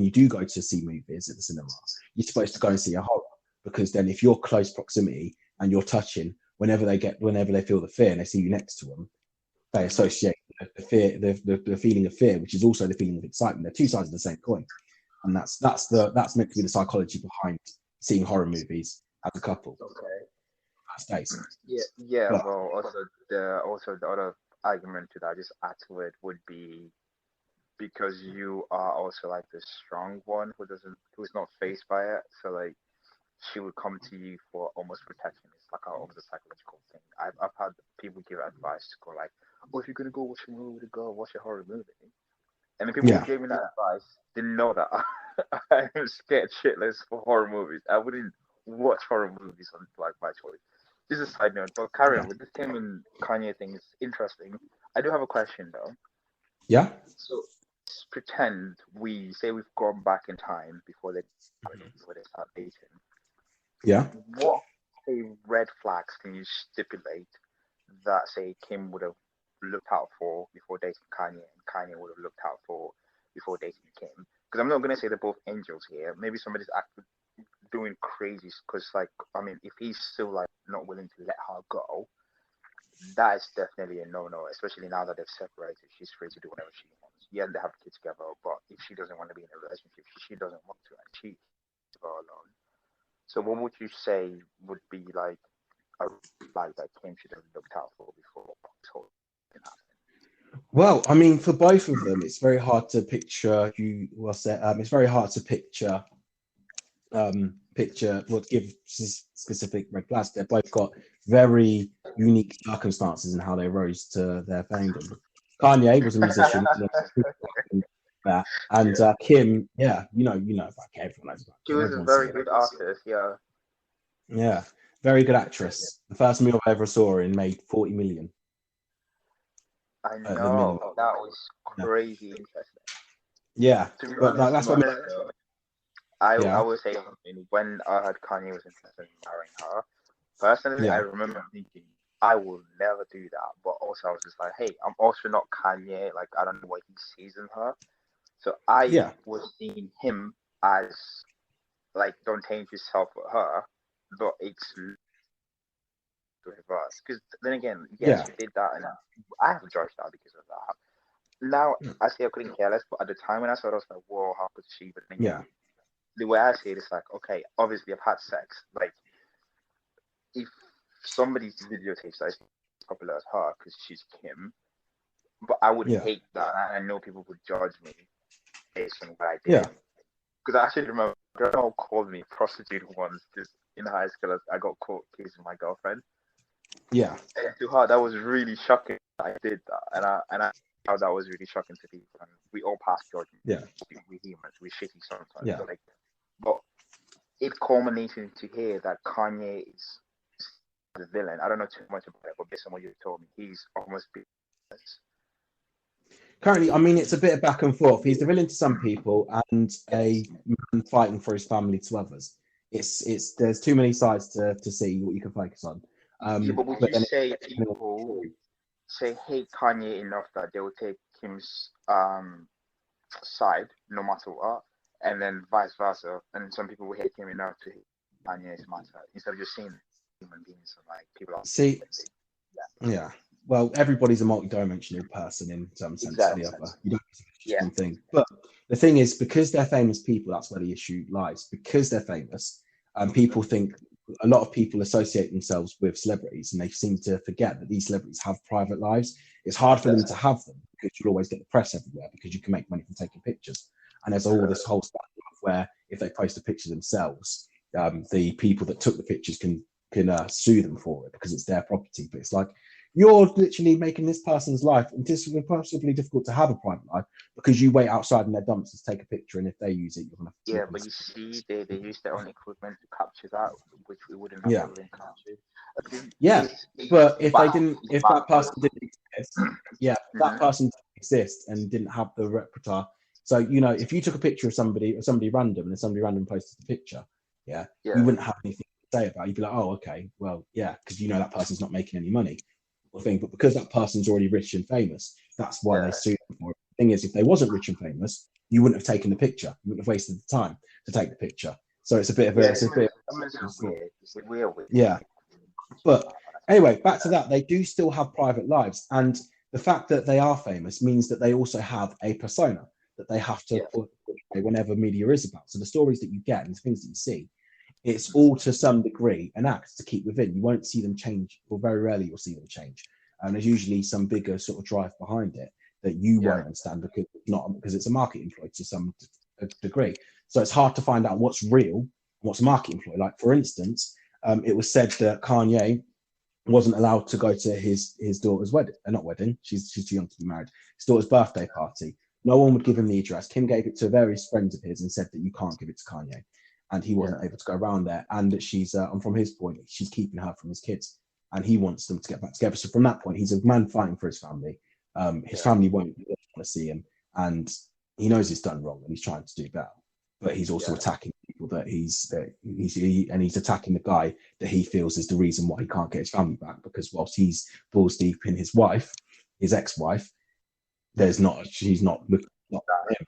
S1: do go to see movies at the cinema, you're supposed to go and see a horror, because then if you're close proximity and you're touching, whenever they feel the fear and they see you next to them, they associate the fear, the feeling of fear, which is also the feeling of excitement. They're two sides of the same coin, and that's meant to be the psychology behind seeing horror movies as a couple.
S2: Okay. Yeah. But, well, also the other argument to that, just add to it, would be because you are also like the strong one who's not faced by it. So like, she would come to you for almost protection. It's like almost a psychological thing. I've had people give advice to go like, "Oh, if you're gonna go watch a movie with a girl, watch a horror movie." And the people who gave me that advice didn't know that I'm scared shitless for horror movies. I wouldn't watch horror movies on like my choice. This is a side note, but carry on with this Kim and Kanye thing. Is interesting. I do have a question though.
S1: Yeah.
S2: So let's pretend we've gone back in time before they start dating.
S1: Yeah.
S2: What red flags can you stipulate that, say, Kim would have looked out for before dating Kanye, and Kanye would have looked out for before dating Kim? Because I'm not going to say they're both angels here. Maybe somebody's doing crazy, because, like, I mean, if he's still, like, not willing to let her go, that is definitely a no-no, especially now that they've separated. She's free to do whatever she wants. Yeah, they have kids together, but if she doesn't want to be in a relationship, she doesn't want to, and she is alone. So what would you say would be like a flag that Kim should have looked out for before this whole thing happened?
S1: Well, I mean, for both of them, it's very hard to picture it's very hard to give specific red flags. They've both got very unique circumstances in how they rose to their fame. Kanye was a musician, and Kim, about everyone knows about Kim.
S2: She was a very good artist, yeah.
S1: Yeah, very good actress. The first movie I ever saw her in made 40 million.
S2: I know, that was crazy interesting.
S1: Yeah, but that's what
S2: I would say something. When I heard Kanye was interested in marrying her, personally, I remember thinking, I will never do that. But also, I was just like, hey, I'm also not Kanye. Like, I don't know what he sees in her. So I was seeing him as, like, don't change yourself for her, but it's the reverse. Because then again, yes,
S1: Yeah.
S2: you did that, and I have judged that because of that. Now, I say I couldn't care less, but at the time when I saw it, I was like, whoa, how could she? But then again, the way I see it is like, okay, obviously I've had sex. Like, if somebody's videotapes that is popular as her because she's Kim, but I would hate that. And I know people would judge me based on what I did.
S1: Yeah.
S2: Because I actually remember a girl called me prostitute once just in high school. I got caught kissing my girlfriend.
S1: Yeah.
S2: And to her, that was really shocking. I did that, and I thought that was really shocking to people. And we all pass judgment.
S1: Yeah.
S2: We humans, we shitty sometimes.
S1: Yeah.
S2: But it culminated to here that Kanye is the villain. I don't know too much about it, but based on what you told me, he's almost been.
S1: Currently, I mean, it's a bit of back and forth. He's the villain to some people and a man fighting for his family to others. It's there's too many sides to see what you can focus on.
S2: But would you say people hate Kanye enough that they will take Kim's side no matter what, and then vice versa, and some people will hate him enough to hate Kanye's matter instead of just seeing human beings and like people are
S1: yeah. Well, everybody's a multi-dimensional person in some sense or the other. You don't just one thing. But the thing is, because they're famous people, that's where the issue lies. Because they're famous, people think a lot of people associate themselves with celebrities, and they seem to forget that these celebrities have private lives. It's hard for them to have them because you'll always get the press everywhere because you can make money from taking pictures. And there's all this whole stuff where if they post a picture themselves, the people that took the pictures can sue them for it because it's their property. But it's like, you're literally making this person's life impossibly difficult to have a private life because you wait outside in their dumpsters to take a picture, and if they use it, you're gonna.
S2: Yeah, but you see, they use their own equipment to capture that, which we wouldn't have been captured.
S1: Yeah, but if that person didn't exist, that person didn't exist and didn't have the repertoire. So if you took a picture of somebody random and somebody random posted the picture, you wouldn't have anything to say about it. You'd be like, oh, okay, well, yeah, because that person's not making any money. Thing, but because that person's already rich and famous, that's why they sue them for it. The thing is, if they wasn't rich and famous, you wouldn't have taken the picture. You wouldn't have wasted the time to take the picture. So it's a bit of a
S2: weird.
S1: Yeah. But anyway, back to that. They do still have private lives, and the fact that they are famous means that they also have a persona that they have to put whenever media is about. So the stories that you get and the things that you see, it's all to some degree an act to keep within. You won't see them change, or very rarely you'll see them change. And there's usually some bigger sort of drive behind it that you won't understand because it's a marketing ploy to some degree. So it's hard to find out what's real and what's a marketing ploy. Like, for instance, it was said that Kanye wasn't allowed to go to his daughter's wedding. She's too young to be married. His daughter's birthday party. No one would give him the address. Kim gave it to various friends of his and said that you can't give it to Kanye. And he wasn't able to go around there. And that she's, and from his point, she's keeping her from his kids. And he wants them to get back together. So from that point, he's a man fighting for his family. His family won't want to see him. And he knows he's done wrong and he's trying to do better. But he's also attacking people that he's attacking the guy that he feels is the reason why he can't get his family back. Because whilst he's balls deep in his wife, his ex-wife, she's not looking at him.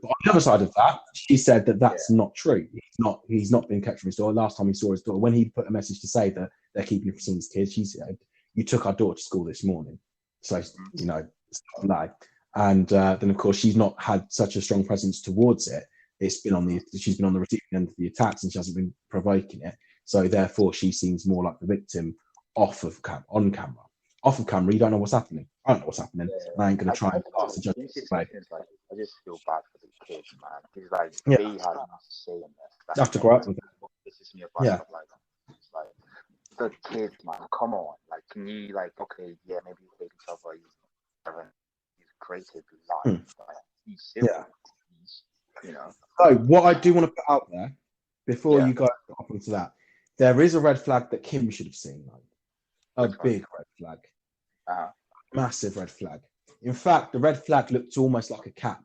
S1: But on the other side of that, she said that that's not true. He's not been kept from his daughter. Last time he saw his daughter, when he put a message to say that they're keeping him from seeing his kids, she said, "You took our daughter to school this morning." So, it's not a lie. And then, of course, she's not had such a strong presence towards it. She's been on the receiving end of the attacks and she hasn't been provoking it. So therefore, she seems more like the victim on camera. Off of camera, you don't know what's happening. I don't know what's happening. I ain't going to try and pass the judgment.
S2: I just feel bad for the kids, man. Because they had nothing to say in this.
S1: You have to grow up with it.
S2: It's like the kids, man. Come on, can you okay? Yeah, maybe you hate each other. You've created life. He's serious.
S1: So what I do want to put out there before you go off into that, there is a red flag that Kim should have seen. A big red flag. Massive red flag. In fact, the red flag looked almost like a cap.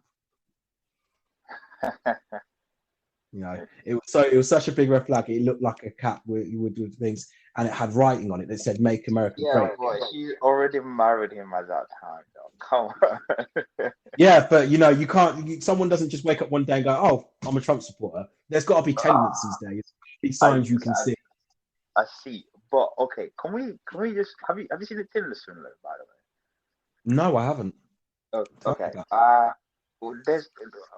S1: It was such a big red flag. It looked like a cap with things, and it had writing on it that said "Make America Great."
S2: Boy, she already married him at that time, though. Come on.
S1: Yeah, but you can't. Someone doesn't just wake up one day and go, "Oh, I'm a Trump supporter." There's got to be tendencies there. There's got to be signs you can see.
S2: I see, But okay, can we just have you seen the Tinder Swindler, by the way?
S1: No, I haven't. Tell me
S2: Okay.
S1: about
S2: Well, there's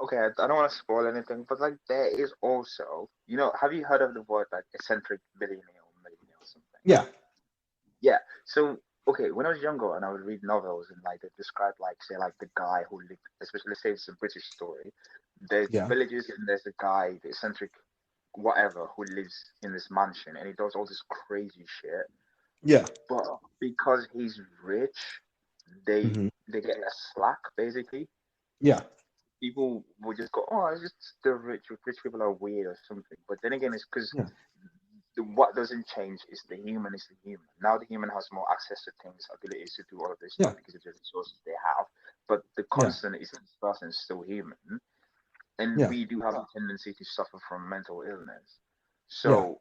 S2: okay. I don't want to spoil anything, but like there is also, have you heard of the word like eccentric billionaire or millionaire or something?
S1: it. Yeah,
S2: Yeah. So okay, when I was younger and I would read novels and like they describe like say like the guy who lived, especially say it's a British story. There's
S1: yeah,
S2: villages and there's a guy, the eccentric whatever, who lives in this mansion and he does all this crazy shit.
S1: yeah,
S2: But because he's rich, they
S1: hmm
S2: they get less slack basically.
S1: yeah,
S2: People will just go, oh, it's just the rich. Rich people are weird or something. But then again, it's because
S1: yeah,
S2: what doesn't change is the human is the human. Now the human has more access to things, abilities to do all of this
S1: yeah,
S2: stuff because of the resources they have. But the
S1: yeah,
S2: constant is this person is still human, and
S1: yeah,
S2: we do have a tendency to suffer from mental illness.
S1: yeah,
S2: So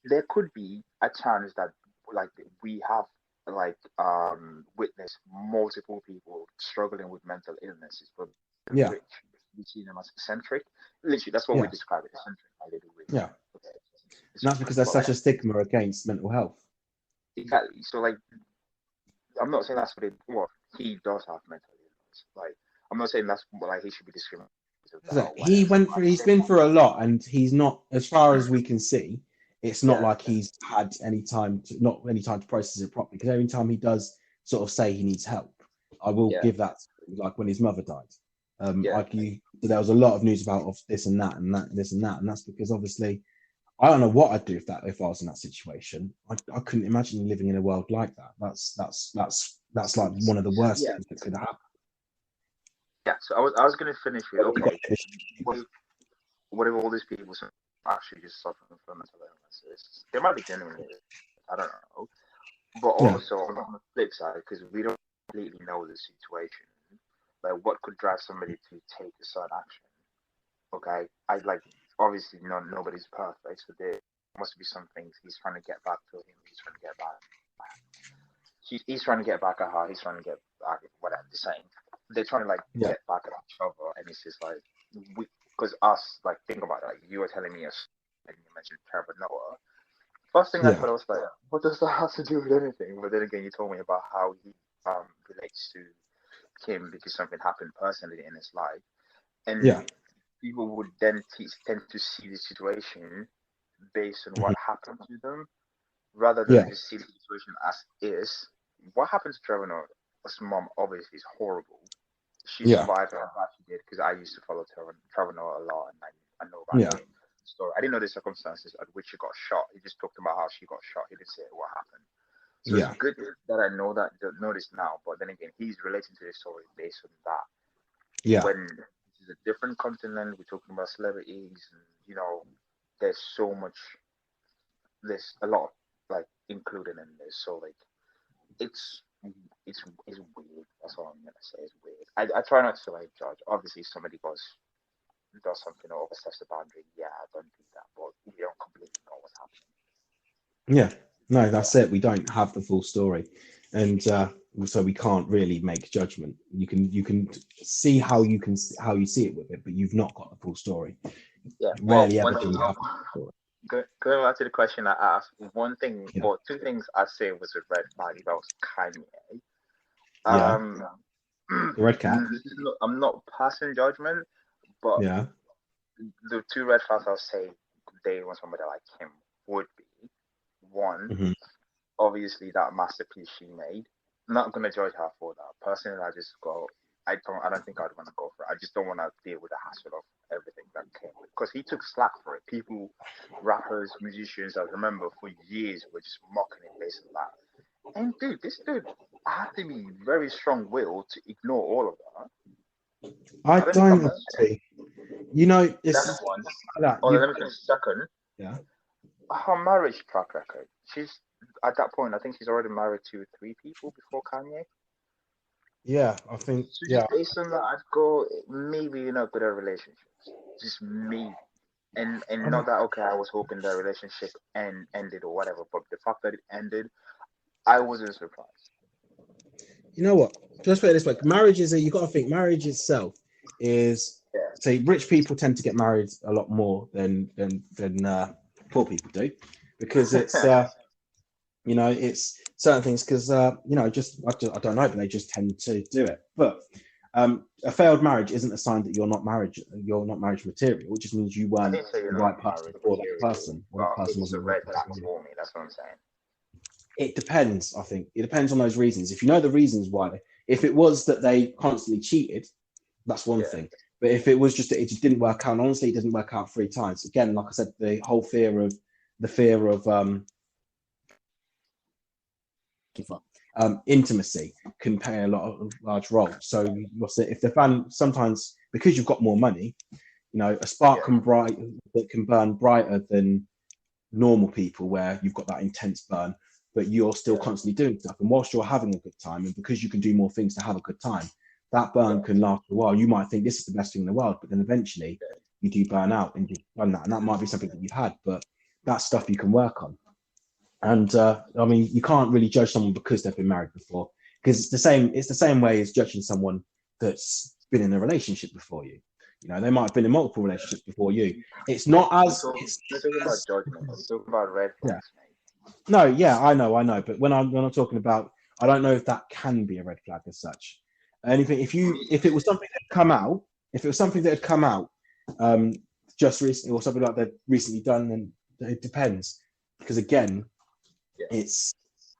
S2: there could be a chance that like we have like witnessed multiple people struggling with mental illnesses, but the
S1: yeah,
S2: rich we see them as eccentric. Literally, that's what we
S1: yeah,
S2: describe it eccentric. Like they do rich.
S1: yeah.
S2: Okay,
S1: And that's because there's
S2: but like
S1: such a stigma against mental health.
S2: exactly. So like I'm not saying that's what it. Well, he does have mental illness. Like I'm not saying that's what like he should be discriminated because of that
S1: So
S2: or
S1: he
S2: whatever.
S1: went
S2: But
S1: through.
S2: at the
S1: He's
S2: same
S1: been
S2: time,
S1: through a lot, and he's not, as far as we can see, it's not
S2: yeah,
S1: like he's had any time to not any time to process it properly. Because every time he does sort of say he needs help, I will
S2: yeah,
S1: give that. Like when his mother died,
S2: yeah.
S1: like there was a lot of news about of this and that and that, this and that, and that's because obviously I don't know what I'd do if I was in that situation. I couldn't imagine living in a world like that. That's like one of the worst
S2: Yeah,
S1: things that could happen.
S2: yeah. So I was gonna finish with
S1: But we got
S2: okay. What if all these people actually just suffering from mental illnesses? They might be genuinely, I don't know. But
S1: yeah,
S2: also on the flip side, because we don't completely know the situation, like what could drive somebody to take a certain action? Okay, I like obviously nobody's perfect, so there must be some things he's trying to get back to him. He's trying to get back. He's trying to get back at her. He's trying to get back at whatever they're saying. They're trying to like
S1: yeah,
S2: get back at each other, and it's just like because us like think about it. Like you were telling me and you mentioned Trevor Noah. First thing I
S1: yeah,
S2: thought I was like, what does that have to do with anything? But then again, you told me about how he relates to Kim because something happened personally in his life,
S1: yeah,
S2: and people would then tend to see the situation based on
S1: mhm,
S2: what happened to them rather than
S1: yeah,
S2: just see the situation as is. What happened to Trevor Noah's mom obviously is horrible. She
S1: yeah,
S2: survived, and I'm glad she did because I used to follow Trevor Noah a lot, and I know about
S1: yeah,
S2: the story. I didn't know the circumstances at which she got shot. He just talked about how she got shot. He didn't say what happened. So it's
S1: yeah,
S2: good that I know this now. But then again, he's relating to the story based on that.
S1: yeah,
S2: When this is a different continent, we're talking about celebrities, and there's so much. There's a lot like included in this. So like it's it's weird. That's all I'm gonna say. It's weird. I try not to like judge. Obviously, somebody does something or oversteps the boundary. Yeah, I don't do that, but we don't completely know what's happening.
S1: yeah. No, that's it. We don't have the full story, and so we can't really make judgment. You can see how you see it with it, but you've not got the full story.
S2: Yeah. Well,
S1: Rarely ever
S2: one
S1: do
S2: thing.
S1: you have the full story.
S2: Going back to the question I asked, one thing
S1: Yeah,
S2: or two things I say was a red flag if I was Kanye.
S1: yeah.
S2: Um,
S1: The red cat.
S2: I'm not passing judgment, but
S1: Yeah.
S2: the two red flags I'll say they want somebody like him would be one,
S1: Hmm.
S2: obviously that masterpiece she made. Not gonna judge her for that. Personally, I don't think I'd want to go for it. I just don't want to deal with the hassle of everything that came with because he took slack for it. People, rappers, musicians, I remember for years were just mocking him based on that. And dude, this dude had to be very strong will to ignore all of that.
S1: I
S2: I don't think I'm
S1: don't see. You know,
S2: that's
S1: it's
S2: one.
S1: like that.
S2: Oh, let me finish. Second,
S1: Yeah,
S2: her marriage track record. She's at that point. I think she's already married to three people before Kanye.
S1: yeah. I think,
S2: So
S1: yeah,
S2: just based on that, I'd go maybe you're not good at relationships. Just maybe. And not that okay, I was hoping that relationship ended or whatever, but the fact that it ended, I wasn't surprised.
S1: you know what? Just put it this way: marriage is you got to think marriage itself is.
S2: Yeah.
S1: Say, rich people tend to get married a lot more than poor people do, because it's You know, it's certain things because you know, I don't know, but they just tend to do it. But a failed marriage isn't a sign that you're not marriage. You're not marriage material. It just means you
S2: I
S1: weren't
S2: didn't say you're
S1: the right
S2: not
S1: person
S2: married
S1: for that
S2: material,
S1: person, or that
S2: but
S1: person
S2: it's a
S1: wasn't the right
S2: red
S1: person
S2: flag
S1: for you.
S2: for me. That's what I'm saying.
S1: It depends. I think it depends on those reasons. If you know the reasons why, if it was that they constantly cheated, that's one
S2: Yeah,
S1: thing. But if it was just that it just didn't work out, and honestly, it didn't work out 3 times. Again, like I said, the fear of intimacy can play a large role. So if the fan sometimes because you've got more money, you know, a spark
S2: yeah,
S1: can burn brighter than normal people where you've got that intense burn, but you're still
S2: yeah,
S1: constantly doing stuff. And whilst you're having a good time, and because you can do more things to have a good time, that
S2: yeah,
S1: burn can last a while. You might think this is the best thing in the world, but then eventually
S2: yeah.
S1: you do burn out and you've done that. And that might be something that you've had, but that's stuff you can work on. And I mean, you can't really judge someone because they've been married before, because it's the same way as judging someone that's been in a relationship before you. You know, they might have been in multiple relationships before you. It's not as it's
S2: We're talking
S1: not
S2: about
S1: as
S2: judgment. We're talking about red
S1: yeah.
S2: flags, mate.
S1: No, yeah, I know. But when I'm talking about, I don't know if that can be a red flag as such. Anything if it was something that had come out, if it was something that had come out um, just recently or something like they've recently done, then it depends. Because again,
S2: Yeah,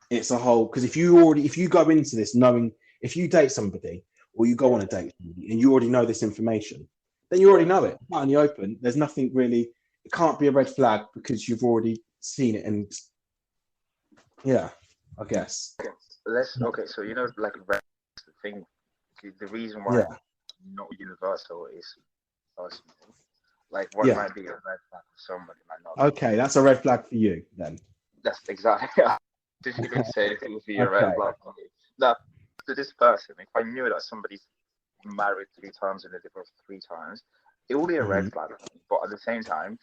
S1: it's a whole because if you go into this knowing if you date somebody or you go
S2: yeah,
S1: on a date and you already know this information, then you already know it. Out in the open, there's nothing really. It can't be a red flag because you've already seen it and yeah, I guess.
S2: yeah. Okay. So like red flags, the thing, the reason why
S1: Yeah,
S2: it's not universal is personal. Like what
S1: yeah.
S2: might be a red flag for somebody might not be.
S1: Okay, that's a red flag for you then.
S2: That's exactly. I didn't even say it would be a red
S1: Okay.
S2: flag for me. Now, to this person, if I knew that somebody's married 3 times and they divorced 3 times, it would be a red
S1: Mhm.
S2: flag. But at the same time,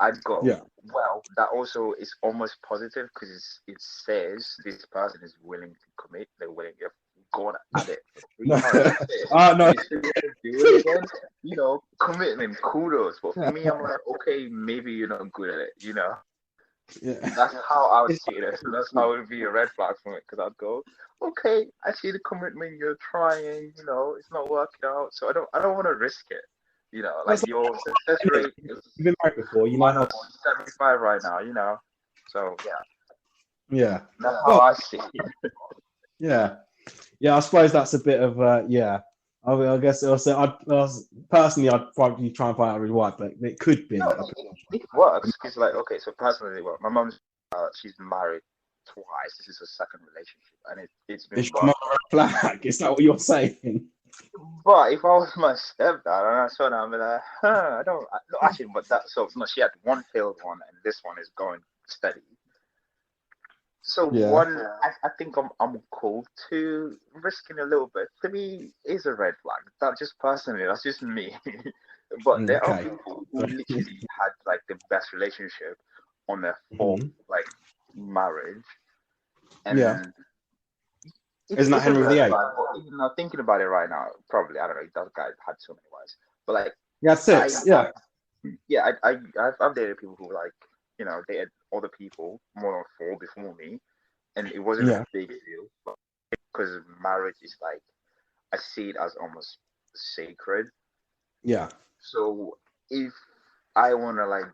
S2: I'd go,
S1: Yeah.
S2: well, that also is almost positive because it says this person is willing to commit. They're willing to go at it for three
S1: No.
S2: times. That's it.
S1: No.
S2: They still want to do it again. Commitment, kudos. But for me, I'm like, okay, maybe you're not good at it.
S1: Yeah.
S2: That's how I would
S1: It's
S2: see it. So that's how it would be a red flag for me because I'd go, okay, I see the commitment you're trying. It's not working out, so I don't want to risk it. Like
S1: that's
S2: your success
S1: like,
S2: rate is
S1: you've been married before, you know how.
S2: -75 right now. So yeah,
S1: Yeah.
S2: that's how
S1: Well,
S2: I see it.
S1: yeah. Yeah, I suppose that's a bit of yeah. I guess also personally I'd probably try and find out really why, but it could be
S2: No,
S1: a
S2: it works because like okay, so personally, well, my mom's she's married twice. This is her second relationship, and it's been
S1: it's
S2: working.
S1: not a red flag. Is that what you're saying?
S2: But if I was my stepdad and I saw that, I'd be like, I don't. No, actually, but that so no, she had one failed one, and this one is going steady. So
S1: Yeah.
S2: one, I think I'm cool to risking a little bit. To me, is a red flag. That just personally, that's just me. But there are
S1: Okay.
S2: people who literally had like the best relationship on their fourth
S1: Mhm.
S2: like marriage,
S1: Yeah.
S2: and it's
S1: Isn't that
S2: it's a
S1: Henry
S2: red
S1: VIII?
S2: flag. But even now thinking about it right now, probably I don't know. That guy had so many wives, but like
S1: Yeah,
S2: I,
S1: 6. Yeah.
S2: yeah, I've dated people who like dated other people more than four before me, and it wasn't a
S1: Yeah.
S2: big deal. But because marriage is like I see it as almost sacred.
S1: Yeah.
S2: So if I wanna like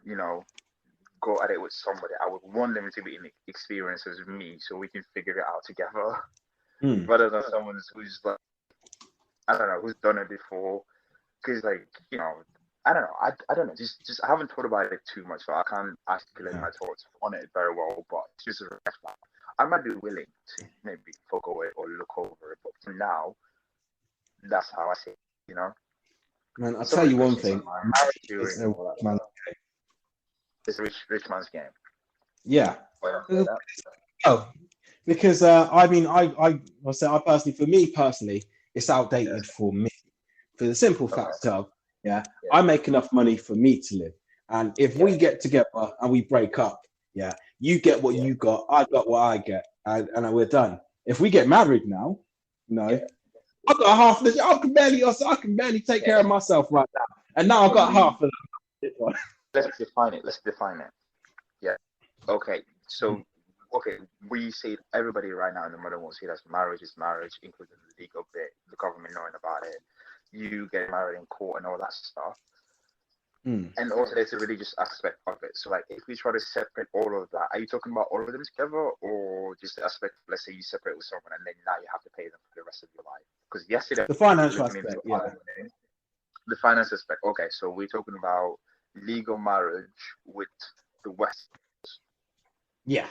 S2: go at it with somebody, I would want them to be in experience as me, so we can figure it out together,
S1: Mm.
S2: rather than someone who's like I don't know who's done it before. Because like I don't know. I don't know. Just I haven't thought about it too much, so I can't articulate
S1: Yeah.
S2: my thoughts on it very well. But it's just a red flag. I might be willing to maybe forego it or look over it, but for now, that's how I see it.
S1: Man, I'll
S2: So
S1: tell
S2: many
S1: you one
S2: questions
S1: thing.
S2: in mind
S1: Marriage is
S2: during
S1: a
S2: all that
S1: man.
S2: stuff. It's a rich man's game.
S1: Yeah.
S2: Oh, yeah, say that.
S1: Oh, because I mean, I say I personally, for me personally, it's
S2: Yeah.
S1: outdated for me. For the simple
S2: Okay.
S1: fact of, yeah,
S2: Yeah.
S1: I make enough money for me to live. And if
S2: Yeah.
S1: we get together and we break up, yeah, you get what
S2: Yeah.
S1: you got, I got what I get, and we're done. If we get married now,
S2: Yeah.
S1: I've got half of the I can barely take care
S2: Yeah.
S1: of myself right now. And now I've
S2: For
S1: got
S2: me,
S1: half of it.
S2: let's define it. Yeah. Okay. So okay, we say everybody right now in the modern world say that marriage is marriage, including the legal bit, the government knowing about it. You get married in court and all that stuff. And also there's a religious aspect of it. So like if we try to separate all of that, are you talking about all of them together or just the aspect, let's say you separate with someone and then now you have to pay them for the rest of your life? Because yesterday
S1: The financial aspect, yeah.
S2: The finance aspect. Okay, so we're talking about legal marriage with the West.
S1: Yeah.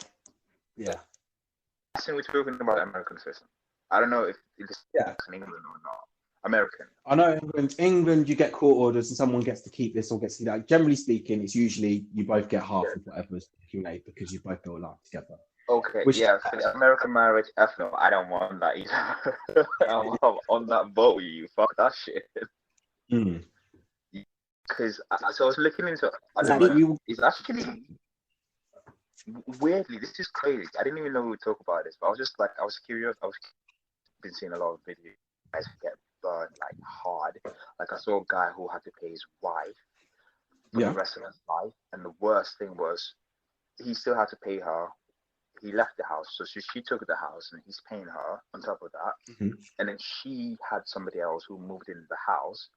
S1: Yeah.
S2: I think we're talking about American system. I don't know if it's in England or not. American.
S1: I know England, you get court orders and someone gets to keep this or gets to that. Generally speaking, it's usually you both get half of whatever's accumulated because you both built a life together.
S2: Okay, for the American marriage, no, I don't want that either. I'm on that boat with you. Fuck that shit. Because so I was looking into it's actually weirdly, this is crazy. I didn't even know we would talk about this, but I was just like, I was curious. Been seeing a lot of videos guys get burned like hard. Like I saw a guy who had to pay his wife for the rest of his life, and the worst thing was he still had to pay her. He left the house, so she took the house, and he's paying her on top of that. And then she had somebody else who moved in the house.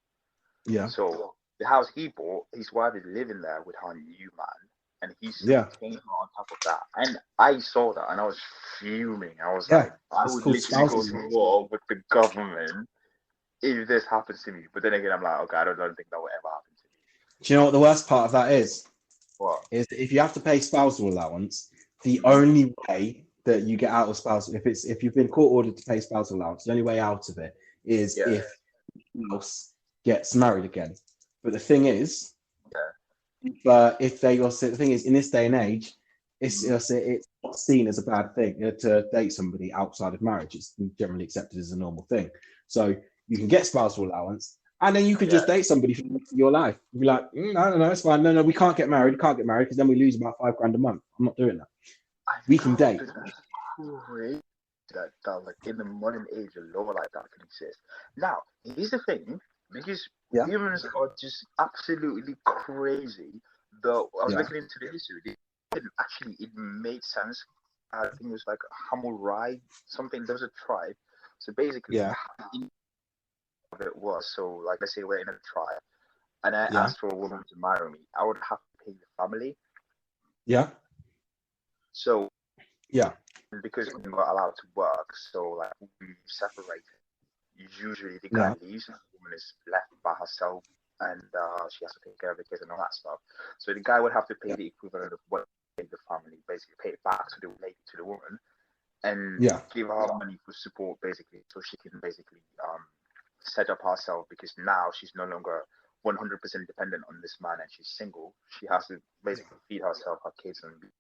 S2: Yeah. So the house he bought, his wife is living there with her new man, and he's paying her on top of that. And I saw that, and I was fuming. I was like, I would literally go to war with the government if this happens to me. But then again, I'm like, okay, I don't think that will ever happen to me.
S1: Do you know what the worst part of that is?
S2: What?
S1: Is if you have to pay spousal allowance, the only way that you get out of spousal, if you've been court ordered to pay spousal allowance, the only way out of it is if someone else gets married again. But the thing is, if they also, the thing is, in this day and age, it's not seen as a bad thing to date somebody outside of marriage. It's generally accepted as a normal thing. So you can get spousal allowance, and then you can just date somebody for your life. You'll be like, no, it's fine. No, we can't get married. We can't get married because then we lose about $5,000 a month. I'm not doing that. We can date.
S2: Great. That like in the modern age, a law like that can exist. Now, here's the thing, because humans are just absolutely crazy. Though I was looking into the history, it made sense. I think it was like Hammurabi, something. There was a tribe. So basically, it was so like let's say we're in a tribe, and I asked for a woman to marry me. I would have to pay the family. Yeah. So because we're not allowed to work, so like we separate. Usually the guy leaves, and the woman is left by herself, and she has to take care of the kids and all that stuff. So the guy would have to pay the equivalent of what the family basically pay it back to the lady, to the woman, and give her money for support basically, so she can basically set up herself, because now she's no longer 100% dependent on this man, and she's single. She has to basically feed herself, her kids, and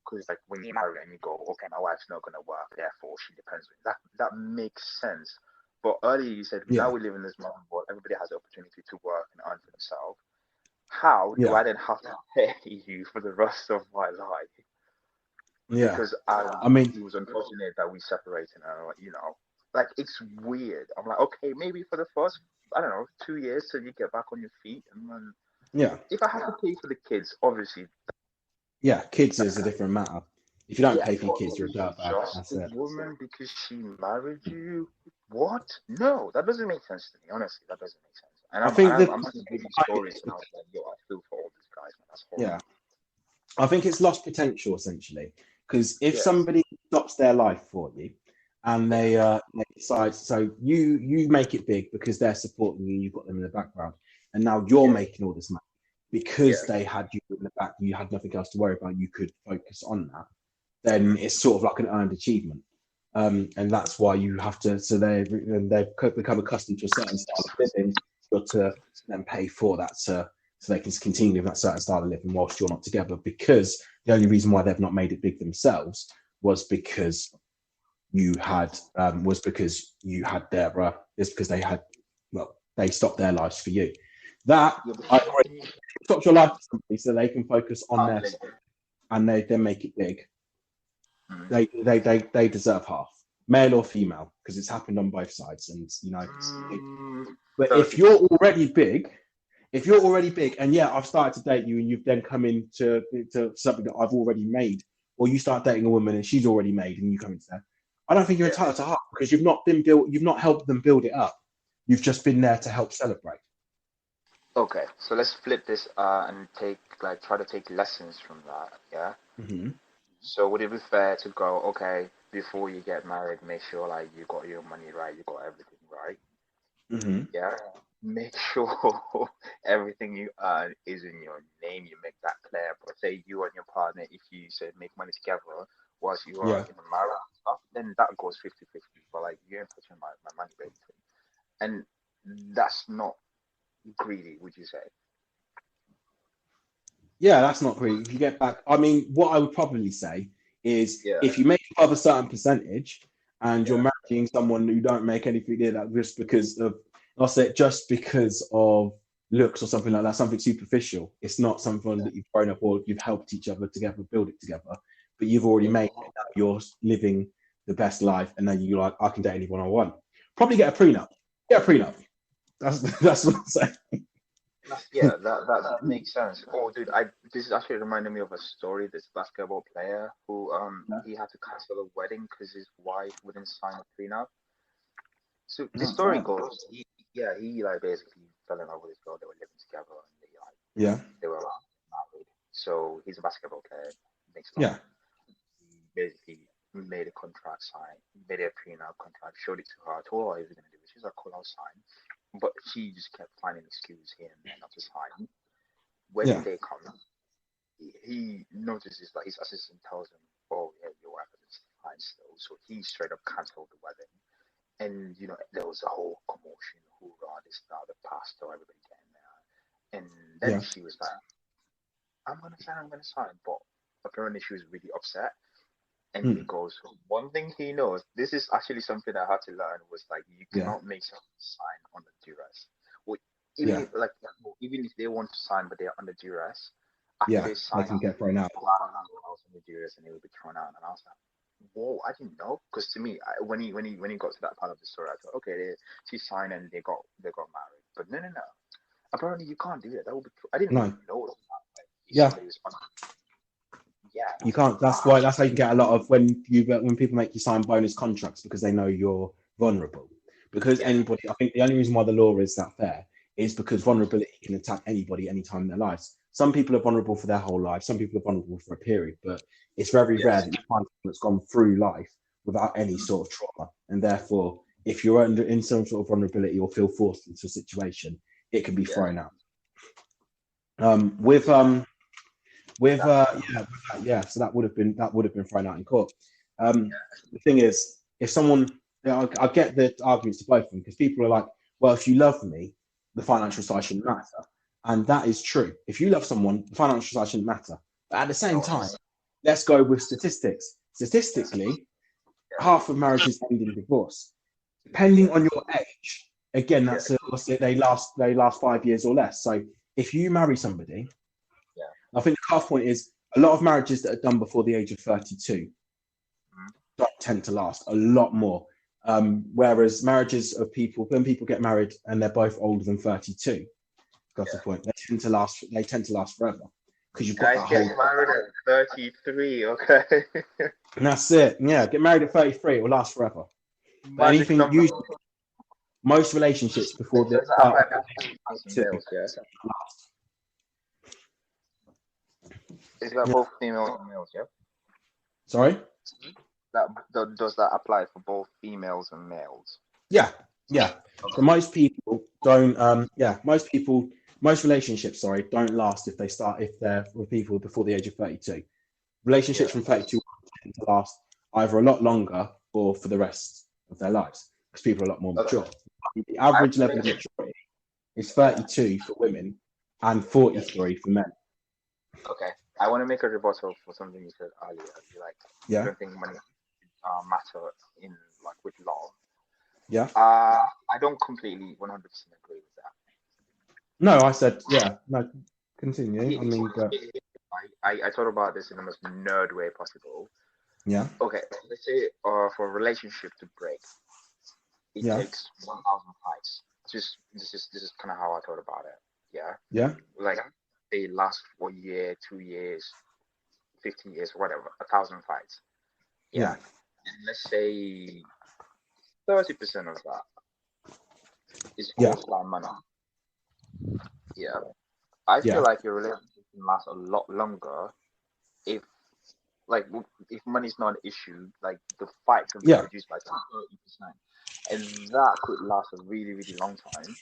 S2: because like when you marry and you go, okay, my wife's not gonna work, therefore she depends on me. That makes sense. But earlier you said now we live in this modern world, everybody has the opportunity to work and earn for themselves. How do I then have to pay you for the rest of my life? Because I mean, it was unfortunate that we separated, and like it's weird. I'm like, okay, maybe for the first, I don't know, 2 years till you get back on your feet, and then if I have to pay for the kids, obviously.
S1: Yeah, kids is a different matter. If you don't pay for your kids, you're a dirtbag.
S2: That's it. Woman because she married you? What? No, that doesn't make sense to me. Honestly, that doesn't make sense. And I'm seeing big stories, and I was like, I feel for all these guys, man. That's horrible. Yeah,
S1: I think it's lost potential essentially, because if somebody stops their life for you, and they decide, so you make it big because they're supporting you, you've got them in the background, and now you're making all this money. Because they had you in the back, you had nothing else to worry about, you could focus on that, then it's sort of like an earned achievement. And that's why you have to, so they've become accustomed to a certain style of living, you've got to then pay for that so they can continue with that certain style of living whilst you're not together, because the only reason why they've not made it big themselves was because you had, they stopped their lives for you. That I agree. Stop your life to somebody so they can focus on their stuff, and they then make it big. They deserve half, male or female, because it's happened on both sides, and but if you're already big, If you're already big, and yeah, I've started to date you, and you've then come into something that I've already made, or you start dating a woman and she's already made, and you come into that, I don't think you're entitled to half because you've not helped them build it up. You've just been there to help celebrate.
S2: Okay, so let's flip this and try to take lessons from that. Yeah.
S1: Mm-hmm.
S2: So would it be fair to go, okay, before you get married, make sure like you got your money right, you got everything right.
S1: Mm-hmm.
S2: Yeah. Make sure everything you earn is in your name. You make that clear. But say you and your partner, if you say make money together whilst you are
S1: Yeah.
S2: in a marriage and stuff, then that goes 50-50. But like you ain't touching my money basically. And that's not greedy, would you say?
S1: Yeah, that's not great. If you get back, I mean, what I would probably say is
S2: Yeah.
S1: if you make above a certain percentage and you're
S2: Yeah.
S1: marrying someone who don't make anything near that just because of looks or something like that, something superficial. It's not something that you've grown up or you've helped each other together, build it together, but you've already made it. Now you're living the best life, and then you're like, I can date anyone I want. Probably get a prenup. Get a prenup. That's what I'm saying.
S2: That makes sense. Oh, dude, this is actually reminding me of a story. This basketball player who he had to cancel a wedding because his wife wouldn't sign a prenup. So the story goes, he like basically fell in love with this girl. They were living together, and
S1: Yeah.
S2: they were married. So he's a basketball player, makes a lot.
S1: Yeah.
S2: He basically made a contract sign, made a prenup contract, showed it to her, told her he was gonna do it. She's like, cool, I'll sign. But she just kept finding excuses here and there not to sign. Wedding
S1: Yeah.
S2: day comes, he notices that his assistant tells him, "Oh yeah, your wife is fine still." So he straight up cancelled the wedding, and there was a whole commotion, hoorah, this, that, the pastor, everybody getting there, and then
S1: Yeah.
S2: she was like, I'm gonna sign," but apparently she was really upset. And he goes, one thing he knows, this is actually something I had to learn, was like you
S1: Yeah.
S2: cannot make someone sign under duress. Well,
S1: Yeah.
S2: even if they want to sign but they're under duress, after
S1: Yeah.
S2: they
S1: They
S2: sign,
S1: can get thrown out.
S2: I was under duress and they will be thrown out. And I was like, whoa, I didn't know. Because to me, when he got to that part of the story, I thought, okay, she signed and they got married. But no. Apparently, you can't do that. That would be. I didn't
S1: No.
S2: even know that. Like,
S1: Yeah.
S2: somebody was under. Yeah.
S1: You can't. That's how you get a lot of when people make you sign bonus contracts because they know you're vulnerable. Because anybody, I think the only reason why the law is that fair is because vulnerability can attack anybody anytime in their lives. Some people are vulnerable for their whole life. Some people are vulnerable for a period, but it's very rare that you find someone that's gone through life without any sort of trauma. And therefore, if you're in some sort of vulnerability or feel forced into a situation, it can be thrown out. So that would have been thrown out in court. The thing is, if someone, I get the arguments to both of them because people are like, well, if you love me, the financial side shouldn't matter, and that is true. If you love someone, the financial side shouldn't matter. But at the same time, let's go with statistics. Statistically, half of marriages end in divorce. Depending on your age, again, they last 5 years or less. So if you marry somebody, I think the half point is a lot of marriages that are done before the age of 32 don't tend to last a lot more. Whereas marriages of when people get married and they're both older than 32, that's the point. They tend to last forever because you've got that whole.
S2: Married at 33, okay.
S1: And that's it. Yeah, get married at 33, it will last forever. But most relationships before the last.
S2: Is that both females and males? Yeah.
S1: Sorry.
S2: Does that apply for both females and males?
S1: Yeah. So most people don't. Most relationships, don't last if they're with people before the age of 32. Relationships from 32 tend to last either a lot longer or for the rest of their lives because people are a lot more mature. The average level of maturity is 32 for women and 43 for men.
S2: Okay, I want to make a rebuttal for something you said earlier. You don't think money matter in with law?
S1: Yeah.
S2: I don't completely 100% agree with that.
S1: No, I said no. Continue.
S2: I thought about this in the most nerd way possible.
S1: Yeah.
S2: Okay, let's say for a relationship to break, it takes 1,000 fights. This is kind of how I thought about it. Yeah,
S1: Yeah.
S2: like they last for a year, 2 years, 15 years, whatever, 1,000 fights. Yeah,
S1: Yeah.
S2: and let's say 30% of that is
S1: Yeah.
S2: caused by money. Yeah, I feel
S1: Yeah.
S2: like your relationship can last a lot longer if if money's not an issue, like the fight can be
S1: Yeah.
S2: reduced by 30%, and that could last a really, really long time.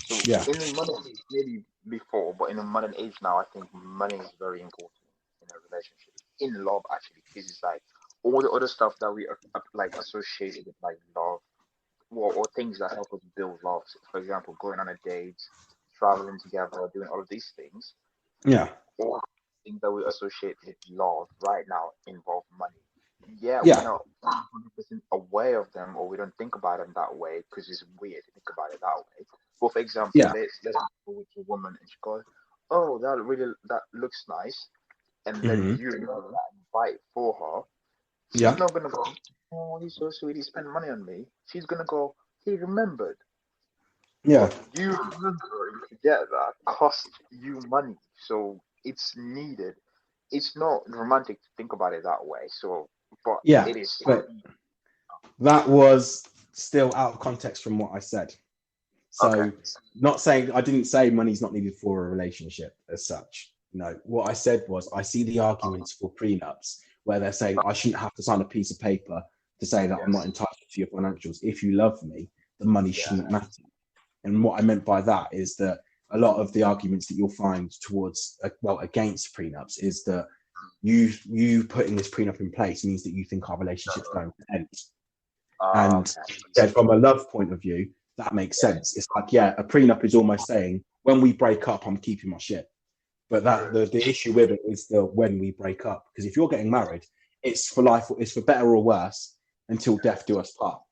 S2: So
S1: Yeah.
S2: in the modern age, maybe before, but in the modern age now, I think money is very important in a relationship, in love actually, because it's like all the other stuff that we are like associated with like love, or things that help us build love. So, for example, going on a date, traveling together, doing all of these things,
S1: Yeah.
S2: all things that we associate with love right now involve money. Yeah, we're
S1: Yeah.
S2: not 100% aware of them, or we don't think about them that way because it's weird to think about it that way. But for example,
S1: Yeah.
S2: let's go with a woman and she goes, "Oh, that looks nice," and then
S1: Hmm.
S2: you know that and buy it for her. She's
S1: Yeah.
S2: not gonna go, "Oh, he's so sweet. He spent money on me." She's gonna go, "He remembered."
S1: Yeah.
S2: But you remembering to get that cost you money, so it's needed. It's not romantic to think about it that way. So, but
S1: Yeah.
S2: it is.
S1: But that was still out of context from what I said.
S2: Okay.
S1: So, not saying I didn't say money's not needed for a relationship as such. No, what I said was I see the arguments for prenups where they're saying I shouldn't have to sign a piece of paper to say that I'm not
S2: Yes.
S1: entitled to your financials. If you love me, the money
S2: Yeah.
S1: shouldn't matter. And what I meant by that is that a lot of the arguments that you'll find towards, well, against prenups is that you putting this prenup in place means that you think our relationship's going to end. And
S2: Okay.
S1: yeah, from a love point of view, that makes sense. It's like, yeah, a prenup is almost saying when we break up, I'm keeping my shit. But that the issue with it is the when we break up. Because if you're getting married, it's for life, it's for better or worse until death do us part.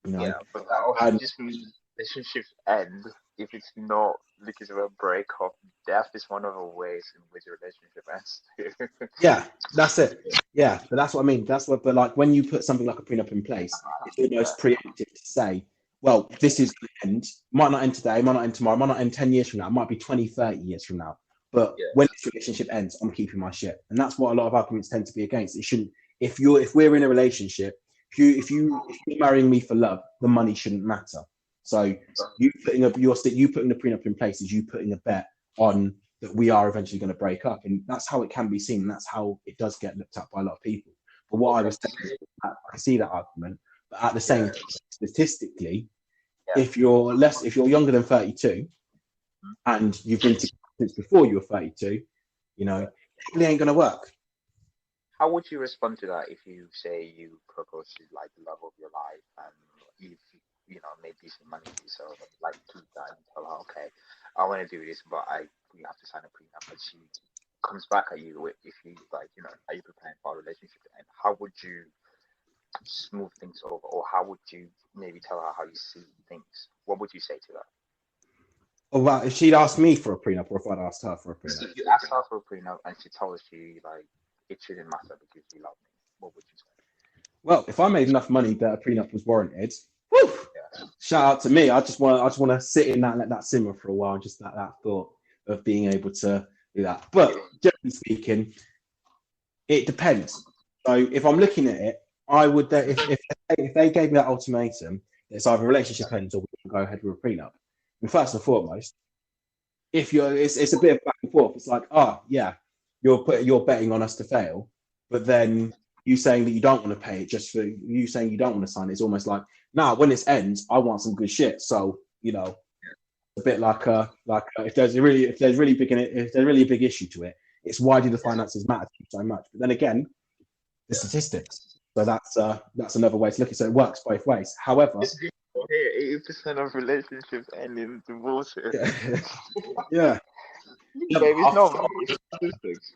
S1: You know,
S2: Yeah, but that also
S1: and
S2: just means relationships end if it's not because of a breakup. Death is one of the ways in which a relationship ends too.
S1: yeah, that's it. Yeah, but that's what I mean. That's what, but like when you put something like a prenup in place, it's
S2: Yeah.
S1: almost preemptive to say, well, this is going to end. Might not end today, might not end tomorrow, might not end 10 years from now, it might be 20, 30 years from now. But when
S2: Yes.
S1: this relationship ends, I'm keeping my shit. And that's what a lot of arguments tend to be against. It shouldn't, if we're in a relationship, if you're marrying me for love, the money shouldn't matter. So you putting you putting the prenup in place is you putting a bet on that we are eventually going to break up, and that's how it can be seen, and that's how it does get looked at by a lot of people. But what I
S2: Okay.
S1: was saying is I see that argument, but at the
S2: Yeah.
S1: same time, statistically,
S2: Yeah.
S1: if you're younger than 32 and you've been together since before you were 32, it probably ain't going to work.
S2: How would you respond to that if you say you propose to like the love of your life and you've made decent money for yourself and like keep that and tell her, okay, I want to do this, but we have to sign a prenup, but she comes back at you if you like, are you preparing for a relationship? And how would you smooth things over, or how would you maybe tell her how you see things? What would you say to that?
S1: Oh, well, if she'd asked me for a prenup or if I'd asked her for a prenup.
S2: If you ask her for a prenup and she tells you like it shouldn't matter because you love me, what would you say?
S1: Well, if I made enough money that a prenup was warranted, whew,
S2: Yeah.
S1: shout out to me. I just want to sit in that and let that simmer for a while, and just that thought of being able to do that. But generally speaking, it depends. So if I'm looking at it, I would if they gave me that ultimatum, it's either relationship ends or we can go ahead with a prenup. And first and foremost, if it's a bit of back and forth. It's like, yeah, you're betting on us to fail, but then you saying that you don't want to pay it just for you saying you don't want to sign it. It's almost like, nah, when it ends, I want some good shit. So a bit like if there's really a big issue to it, it's why do the finances matter to you so much? But then again, the statistics. So that's another way to look at it. So it works both ways. However,
S2: 80% of relationships end in divorces.
S1: yeah,
S2: Baby, it's not statistics.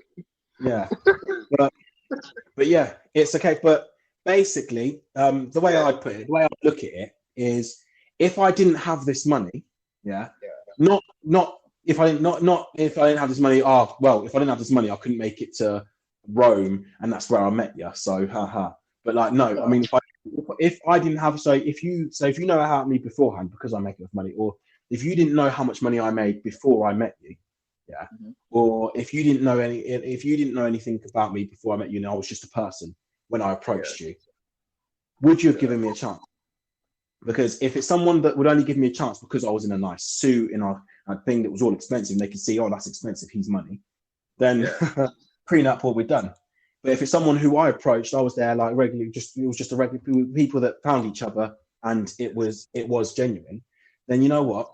S1: yeah, but yeah, it's okay. But basically, the way I'd put it, the way I'd look at it is, if I didn't have this money, not if I didn't have this money. If I didn't have this money, I couldn't make it to Rome, and that's where I met you. So, haha. But like, no, I mean, if I didn't have, if you know how me beforehand because I make enough money, or if you didn't know how much money I made before I met you, yeah, or if you didn't know anything about me before I met you, and I was just a person when I approached you, would you have given me a chance? Because if it's someone that would only give me a chance because I was in a nice suit in a thing that was all expensive, and they could see, oh, that's expensive, he's money, then prenup, what we're done. But if it's someone who I approached, I was there like regularly, it was just a regular people that found each other, and it was genuine. Then you know what?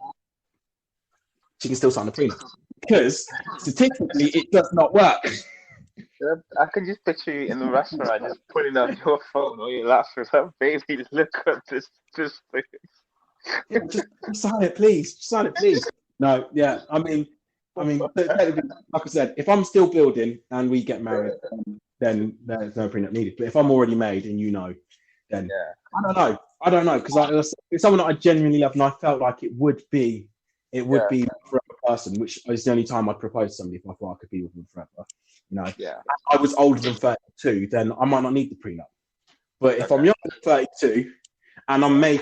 S1: She can still sign a prenup because statistically it does not work.
S2: I can just picture you in the restaurant just pulling out your phone or your laptop. Like, baby, look at this thing.
S1: Yeah, just sign it, please. Sign it, please. No, yeah. I mean, like I said, if I'm still building and we get married, then there's no prenup needed. But if I'm already made and then I don't know because it's someone that I genuinely love, and I felt like it would be for a person, which is the only time I'd propose to somebody if I thought I could be with them forever. You know, I was older than 32, then I might not need the prenup. But if I'm younger than 32 and I'm made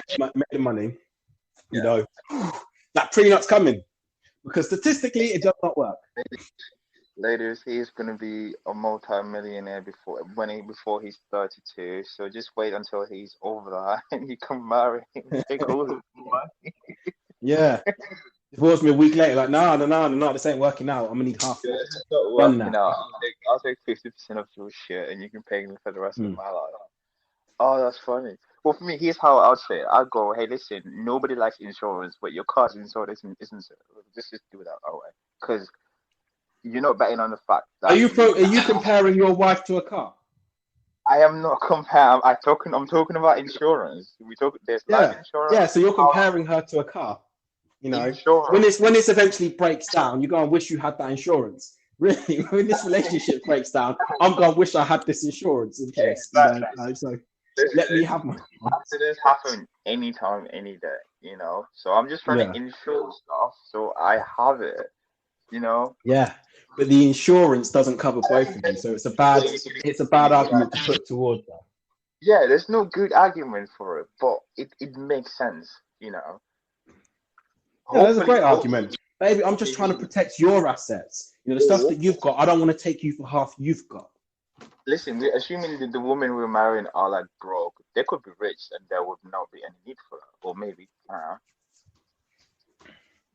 S1: money, you know, that prenup's coming because statistically it does not work.
S2: Ladies, he's going to be a multi-millionaire before he's 32. So just wait until he's over that and you can marry him and take all the money.
S1: Yeah. Divorce me a week later, like, no, this ain't working out. I'm gonna need half.
S2: It's not working out. I'll take 50% of your shit and you can pay me for the rest of my life. Oh, that's funny. Well, for me, here's how I'd say it. I'd go, hey, listen, nobody likes insurance, but your car's insured, isn't it? Just do that way. Because you're not betting on the fact that... Are
S1: you comparing your wife to a car?
S2: I am not comparing. I'm talking about insurance. There's life insurance.
S1: Yeah, so you're comparing her to a car. You know, when this eventually breaks down, you're going to wish you had that insurance. Really, when this relationship breaks down, I'm going to wish I had this insurance in case.
S2: Exactly.
S1: So let me have my.
S2: Accidents happen anytime, any day. You know, so I'm just trying to insure stuff, so I have it. You know.
S1: Yeah, but the insurance doesn't cover both of you, so it's a bad argument to put towards that.
S2: Yeah, there's no good argument for it, but it makes sense. You know.
S1: Yeah, that's a great argument. Baby, I'm just trying to protect your assets. You know, the stuff that you've got, I don't want to take you for half you've got.
S2: Listen, we're assuming that the women we're marrying are like broke. They could be rich and there would not be any need for her. Or maybe, I don't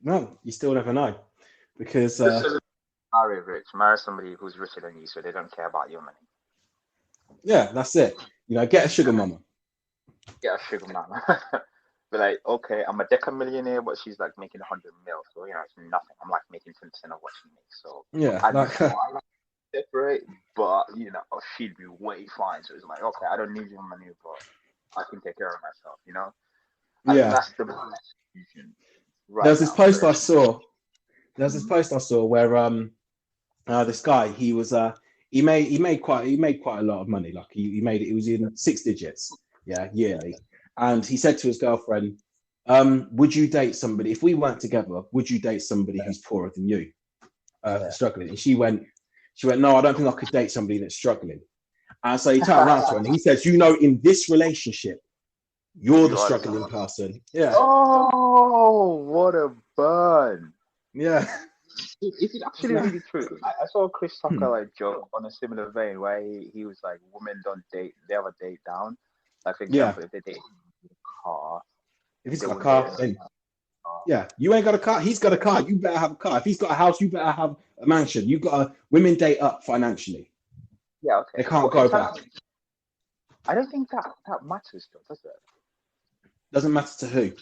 S2: know.
S1: No, you still never know. Because...
S2: marry rich. Marry somebody who's richer than you so they don't care about your money.
S1: Yeah, that's it. You know, get a sugar mama.
S2: Get a sugar mama. But like, okay, I'm a deca-millionaire, but she's like making 100 mil, so you know it's nothing. I'm like making 10% of what she makes, so I like separate, but you know she'd be way fine. So it's like, okay, I don't need your money, but I can take care of myself, you know. And that's the best solution. Right. There's
S1: this post I saw. There's this post I saw where this guy he made quite a lot of money. Like he made it was in 6 digits, yearly. And he said to his girlfriend, would you date somebody, if we weren't together, would you date somebody who's poorer than you, struggling? And she went, no, I don't think I could date somebody that's struggling. And so he turned around to her and he says, you know, in this relationship, you're the struggling person. Yeah.
S2: Oh, what a burn.
S1: Yeah.
S2: Is it actually really true? I saw Chris Tucker like joke on a similar vein where he was like, women don't date, they have a date down. Like, for example, if they date a car.
S1: If he's got a car, then you ain't got a car. He's got a car. You better have a car. If he's got a house, you better have a mansion. You've got to women date up financially.
S2: Yeah, okay.
S1: They can't go back.
S2: I don't think that matters, though, does it?
S1: Doesn't matter to who.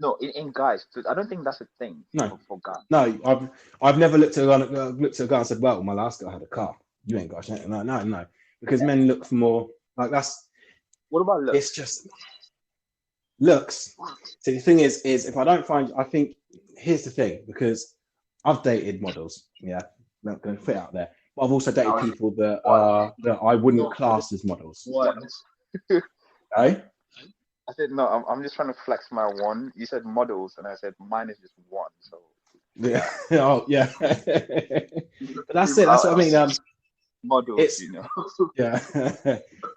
S2: No, in guys, I don't think that's a thing.
S1: No,
S2: for guys.
S1: No, I've never looked at a guy and said, "Well, my last guy had a car. You ain't got a no." Because men look for more. Like that's.
S2: What about looks?
S1: It's just looks. So the thing is if I don't find, I think here's the thing, because I've dated models. Yeah, not going to put it out there, but I've also dated people that I wouldn't class as models.
S2: What?
S1: Eh?
S2: I said no. I'm just trying to flex my one. You said models, and I said mine is just one. So
S1: yeah. Oh yeah. But that's it. That's what I mean.
S2: Models, you know.
S1: Yeah.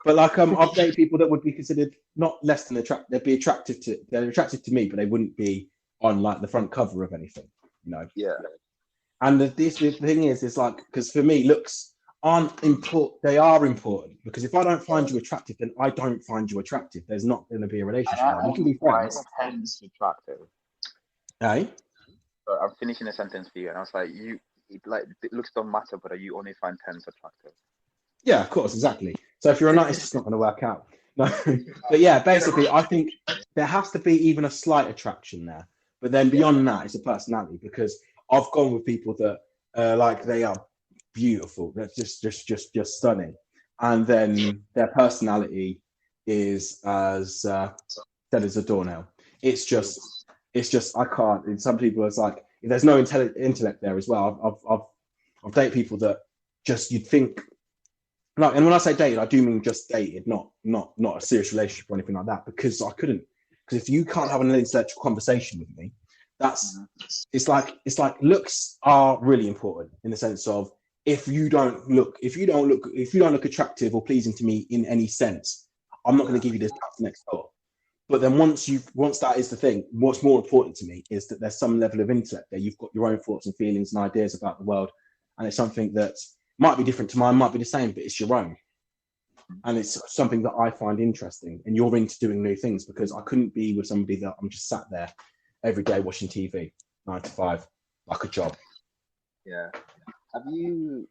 S1: But like I've dated people that would be considered not less than attractive. They're attractive to me, but they wouldn't be on like the front cover of anything, you know.
S2: Yeah.
S1: And the thing is like, because for me, looks aren't important. They are important because if I don't find you attractive, then I don't find you attractive. There's not going to be a relationship there. We can be friends.
S2: Tends attractive.
S1: Hey?
S2: So I'm finishing a sentence for you, and I was like, it looks don't matter, but you only find tens attractive.
S1: Yeah, of course, exactly. So if you're a nut, it's just not going to work out. No, but yeah, basically, I think there has to be even a slight attraction there. But then beyond that, it's a personality because I've gone with people that like they are beautiful, they're just stunning, and then their personality is as dead as a doornail. It's just I can't. And some people, it's like there's no intellect there as well. I've dated people that just you'd think. Like, and when I say dated, I do mean just dated, not a serious relationship or anything like that. Because I couldn't. Because if you can't have an intellectual conversation with me, it's like looks are really important in the sense of if you don't look attractive or pleasing to me in any sense, I'm not going to give you this house next door. But then once that is the thing, what's more important to me is that there's some level of intellect there. You've got your own thoughts and feelings and ideas about the world, and it's something that might be different to mine, might be the same, but it's your own. And it's something that I find interesting. And you're into doing new things because I couldn't be with somebody that I'm just sat there every day watching TV, 9 to 5, like a job.
S2: Yeah. Have you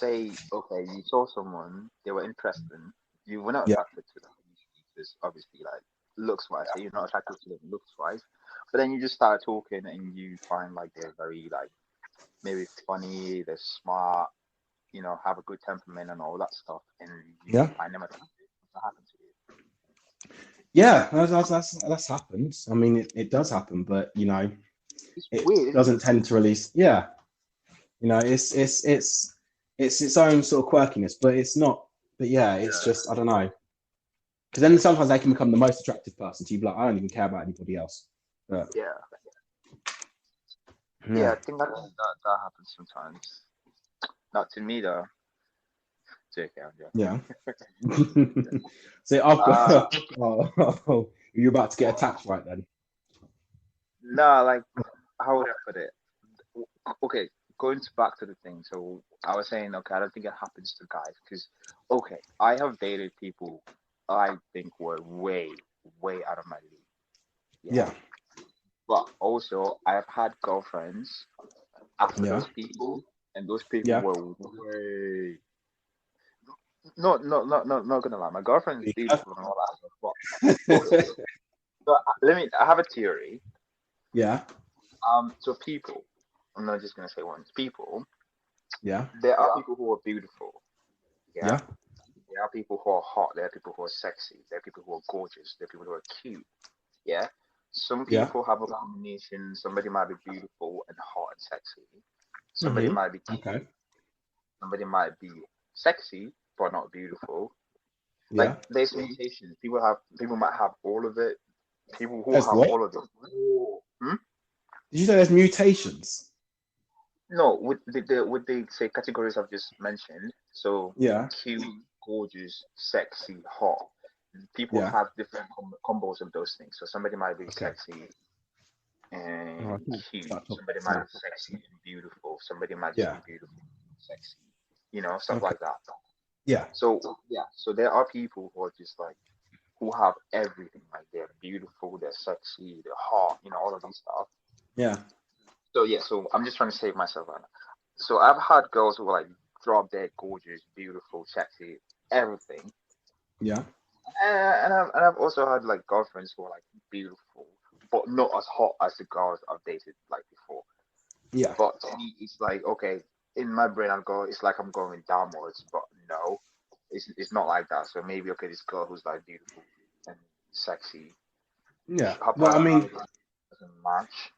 S2: you saw someone they were interested in, you were not attracted to them because obviously like looks wise, so you're not attracted to them looks wise, but then you just start talking and you find like they're very like maybe funny, they're smart, have a good temperament and all that stuff, and you find them attractive. What happened to you?
S1: Yeah, that's happened. I mean, it does happen, but
S2: it's
S1: it
S2: weird,
S1: doesn't tend to release. Yeah, it's its own sort of quirkiness, but it's not. But yeah, it's just I don't know. Because then sometimes they can become the most attractive person to you. Like I don't even care about anybody else. But,
S2: yeah, I think that happens sometimes. Not to me though.
S1: Yeah. So I've got. You're about to get attacked right then.
S2: No, like how would I put it? Okay, going back to the thing. So I was saying, okay, I don't think it happens to guys because, okay, I have dated people I think were way, way out of my league.
S1: Yeah.
S2: But also, I have had girlfriends after those people, and those people were way. Not gonna lie. My girlfriend is beautiful and all that stuff. But I have a theory.
S1: Yeah.
S2: So people, I'm not just gonna say once. People.
S1: Yeah.
S2: There are people who are beautiful.
S1: Yeah.
S2: There are people who are hot. There are people who are sexy. There are people who are gorgeous. There are people who are cute. Yeah. Some people have a combination. Somebody might be beautiful and hot and sexy. Somebody might be cute. Okay. Somebody might be sexy but not beautiful.
S1: Yeah.
S2: Like there's mutations. People might have all of it. People who have all of it.
S1: Did you say there's mutations?
S2: No, with the say categories I've just mentioned. So cute, gorgeous, sexy, hot. People have different combos of those things. So somebody might be sexy and cute. Somebody might be sexy and beautiful. Somebody might just be beautiful and sexy. Stuff like that.
S1: Yeah.
S2: So there are people who are just like who have everything. Like they're beautiful, they're sexy, they're hot. All of these stuff.
S1: Yeah.
S2: So I'm just trying to save myself right now. So I've had girls who are like drop dead gorgeous, beautiful, sexy, everything.
S1: Yeah.
S2: And I've also had like girlfriends who are like beautiful, but not as hot as the girls I've dated like before.
S1: Yeah.
S2: But to me, it's like okay, in my brain it's like I'm going downwards, but no, it's not like that. So maybe okay, this girl who's like beautiful and sexy.
S1: Yeah.
S2: Well, I mean, doesn't match,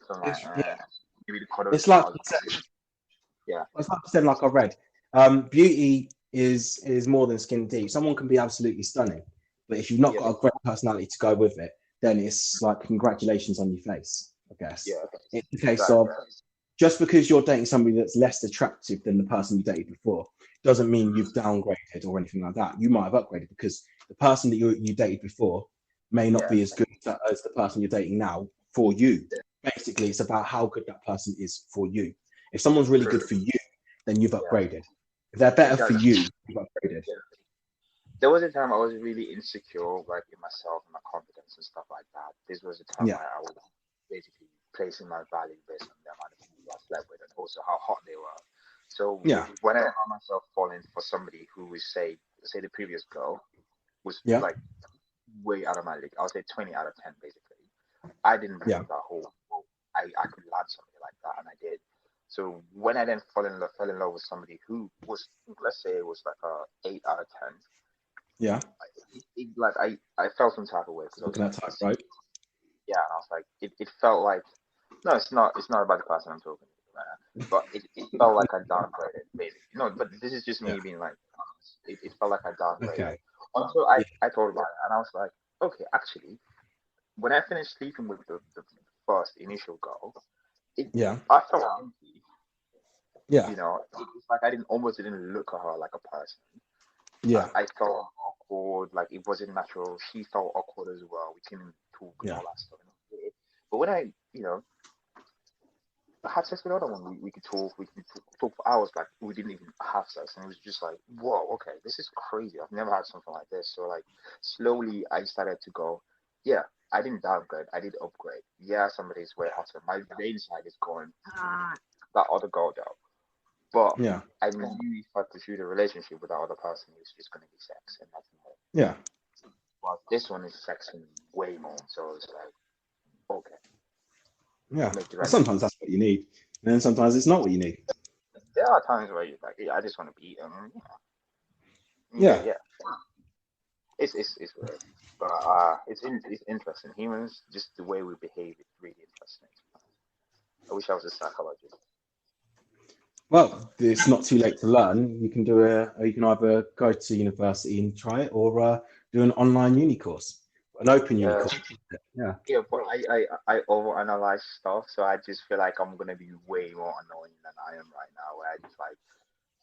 S2: So like, maybe the color.
S1: It's like
S2: yeah.
S1: It's like I said, like I read, beauty is more than skin deep. Someone can be absolutely stunning, but if you've not got a great personality to go with it, then it's like congratulations on your face, I guess.
S2: Yeah.
S1: It's the case of just because you're dating somebody that's less attractive than the person you dated before doesn't mean you've downgraded or anything like that. You might have upgraded because the person that you dated before may not be as good as the person you're dating now for you. Basically, it's about how good that person is for you. If someone's really good for you, then you've upgraded. If they're better for you, you've upgraded.
S2: There was a time I was really insecure, like in myself and my confidence and stuff like that. This was a time where I was basically placing my value based on the amount of people I slept with and also how hot they were. So when I found myself falling for somebody who was say the previous girl was like way out of my league, I would say 20 out of 10 basically. I didn't believe that whole I could land somebody like that, and I did. So when I then fell in love with somebody who was, let's say it was like a 8 out of 10.
S1: Yeah.
S2: I felt some type of way.
S1: That type, right?
S2: Yeah, and I was like, it felt like, no, it's not about the person I'm talking to, but it felt like I downgraded, basically. No, but this is just me being like, it felt like I downgraded. Okay. Until I thought about it, and I was like, okay, actually, when I finished sleeping with the first initial girl, I felt empty.
S1: Yeah.
S2: You know, it's like I almost didn't look at her like a person.
S1: Yeah.
S2: I felt awkward, like it wasn't natural. She felt awkward as well. We couldn't talk and all that stuff. But when I had sex with another one, we could talk for hours, like we didn't even have sex, and it was just like, whoa, okay, this is crazy. I've never had something like this. So like slowly I started to go, yeah, I didn't downgrade, I did upgrade. Yeah, somebody's way hotter. My inside is going, that other girl though. But I knew if I pursued a relationship with that other person, it was just going to be sex and nothing more.
S1: Yeah.
S2: Well, this one is sexing way more. So it's like, okay.
S1: Yeah. Well, sometimes that's what you need. And then sometimes it's not what you need.
S2: There are times where you're like, I just want to be eaten.
S1: Yeah.
S2: It's weird. But it's interesting. Humans, just the way we behave is really interesting. I wish I was a psychologist.
S1: Well, it's not too late to learn. You can you can either go to university and try it, or do an online uni course, an open uni course.
S2: Yeah, but I overanalyze stuff, so I just feel like I'm gonna be way more annoying than I am right now. Where I just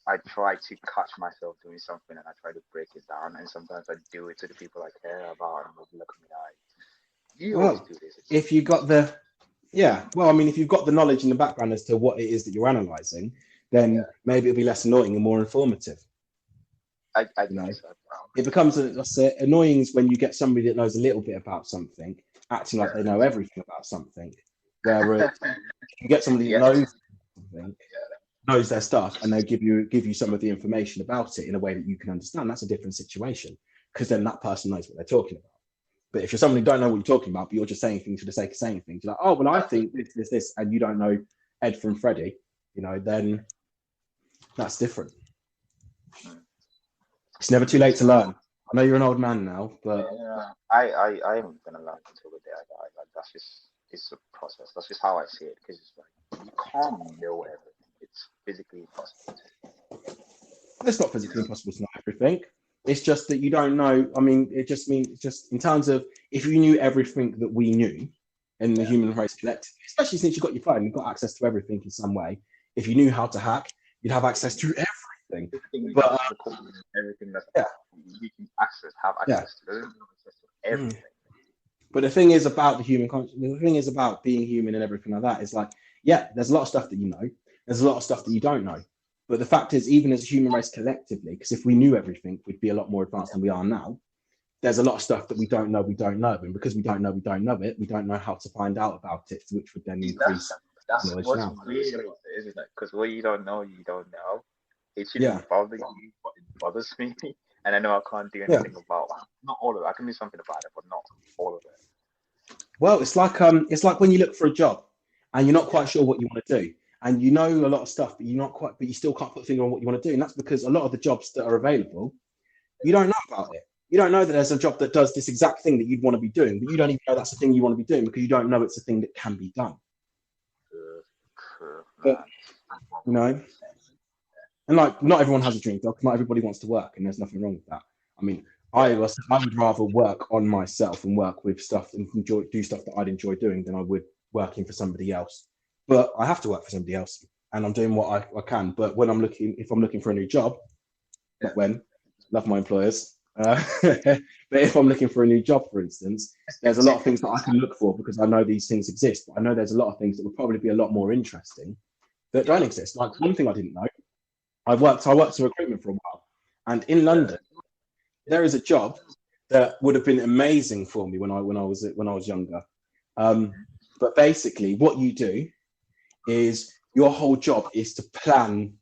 S2: I try to catch myself doing something and I try to break it down, and sometimes I do it to the people I care about, and they'll look at me like, "You always do this."
S1: If you got the if you've got the knowledge in the background as to what it is that you're analysing, then maybe it'll be less annoying and more informative.
S2: I know. So.
S1: It becomes annoying when you get somebody that knows a little bit about something acting like they know everything about something. Whereas you get somebody that knows something, knows their stuff, and they give you some of the information about it in a way that you can understand. That's a different situation, because then that person knows what they're talking about. But if you're somebody who don't know what you're talking about, but you're just saying things for the sake of saying things, you're like, oh, well, I think this, and you don't know Ed from Freddie, then that's different. It's never too late to learn. I know you're an old man now, but
S2: I am gonna learn until the day I die. Like it's a process. That's just how I see it. Because it's like you can't know everything. It's physically impossible.
S1: It's not physically impossible to know everything. It's just that you don't know. I mean, it just in terms of if you knew everything that we knew in the human race collectively, especially since you've got your phone, you've got access to everything in some way. If you knew how to hack, you'd have access to everything. But
S2: everything that you can have access to. There's access to everything.
S1: But the thing is about the thing is about being human and everything like that is like, there's a lot of stuff that you know. There's a lot of stuff that you don't know. But the fact is, even as a human race collectively, because if we knew everything, we'd be a lot more advanced than we are now. There's a lot of stuff that we don't know. And because we don't know it, we don't know how to find out about it, which would then increase knowledge now.
S2: That's what's weird about it, isn't it? Because what you don't know, you don't know. It shouldn't bother you, but it bothers me. And I know I can't do anything about it. Not all of it. I can do something about it, but not all of it.
S1: Well, it's like when you look for a job and you're not quite sure what you want to do. And you know a lot of stuff, but you still can't put a finger on what you want to do. And that's because a lot of the jobs that are available, you don't know about it. You don't know that there's a job that does this exact thing that you'd want to be doing, but you don't even know that's the thing you want to be doing because you don't know it's a thing that can be done. But, and like, not everyone has a dream job. Not everybody wants to work, and there's nothing wrong with that. I mean, I would rather work on myself and work with stuff and do stuff that I'd enjoy doing than I would working for somebody else. But I have to work for somebody else, and I'm doing what I can. But if I'm looking for a new job, love my employers. But if I'm looking for a new job, for instance, there's a lot of things that I can look for because I know these things exist. But I know there's a lot of things that would probably be a lot more interesting that don't exist. Like one thing I didn't know, I worked in recruitment for a while, and in London there is a job that would have been amazing for me when I was younger. But basically, what you do is your whole job is to plan.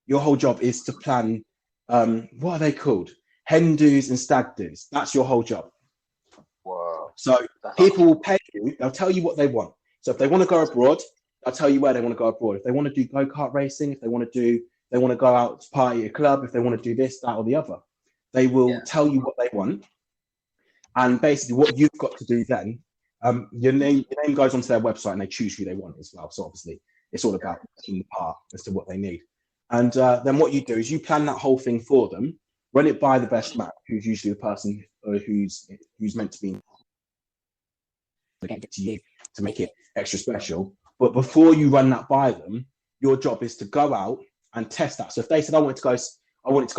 S1: Your whole job is to plan. What are they called? Hen do's and stag do's. That's your whole job.
S2: Wow.
S1: So people will pay you. They'll tell you what they want. So if they want to go abroad, they'll tell you where they want to go abroad. If they want to do go-kart racing, if they want to go out to party at a club, if they want to do this, that, or the other, they will tell you what they want. And basically, what you've got to do then, your name goes onto their website, and they choose who they want as well. So obviously, it's all about in the part as to what they need. And then what you do is you plan that whole thing for them, run it by the best man, who's usually the person who's meant to be to you to make it extra special. But before you run that by them, your job is to go out and test that. So if they said I wanted to go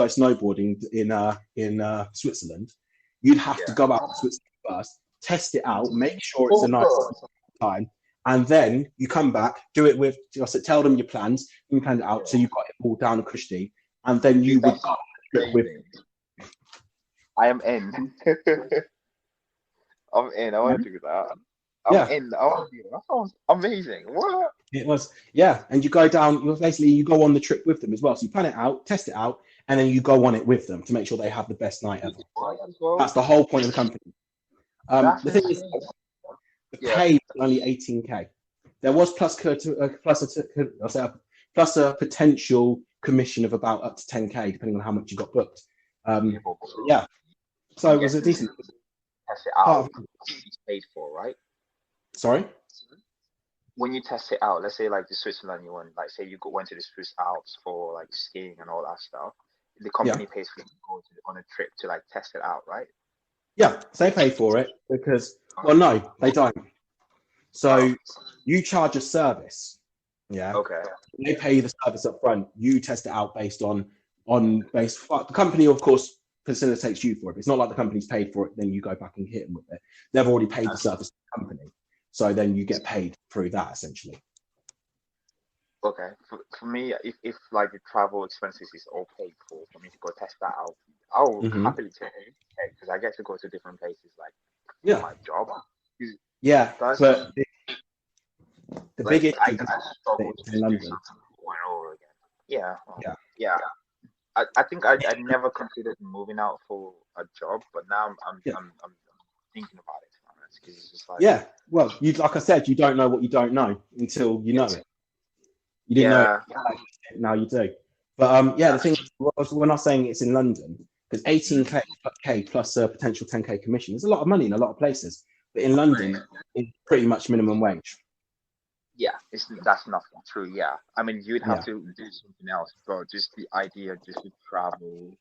S1: snowboarding in Switzerland, you'd have to go out to Switzerland first, test it out, make sure it's a nice time, and then you come back, do it with, tell them your plans, you plan it out, so you've got it all down and cushy, and then you would go on a trip with.
S2: I am in. I'm in. I want to do that. I'm in. I want to do that. That sounds amazing. What?
S1: It was, and you go down. You go on the trip with them as well. So you plan it out, test it out, and then you go on it with them to make sure they have the best night ever. That's the whole point of the company. The thing is, the pay is only 18k. There was plus a potential commission of about up to 10k, depending on how much you got booked. So it was a decent.
S2: Test it out. It's paid for, right?
S1: Sorry.
S2: When you test it out, let's say like the Switzerland you went, like say you went to the Swiss Alps for like skiing and all that stuff. The company pays for you to go on a trip to like test it out, right?
S1: Yeah, they pay for it because, well, no, they don't. So you charge a service. Yeah.
S2: Okay.
S1: They pay you the service up front. You test it out based on the company, of course, facilitates you for it. It's not like the company's paid for it, then you go back and hit them with it. They've already paid the service to the company. So then you get paid through that essentially.
S2: Okay. For me, if like the travel expenses is all paid for me to go test that out, I will happily take it because I get to go to different places like my job.
S1: Yeah, but the
S2: like,
S1: big issue
S2: is in London. Over again. Yeah. I think I never considered moving out for a job, but now I'm thinking about it. Because it's just like
S1: well, like I said, you don't know what you don't know until you know it. You didn't know it, now you do. But the thing is, we're not saying it's in London because 18k plus a potential 10k commission is a lot of money in a lot of places. But in London, it's pretty much minimum wage.
S2: Yeah, that's not true. Yeah, I mean you'd have to do something else, but just the idea, just to travel,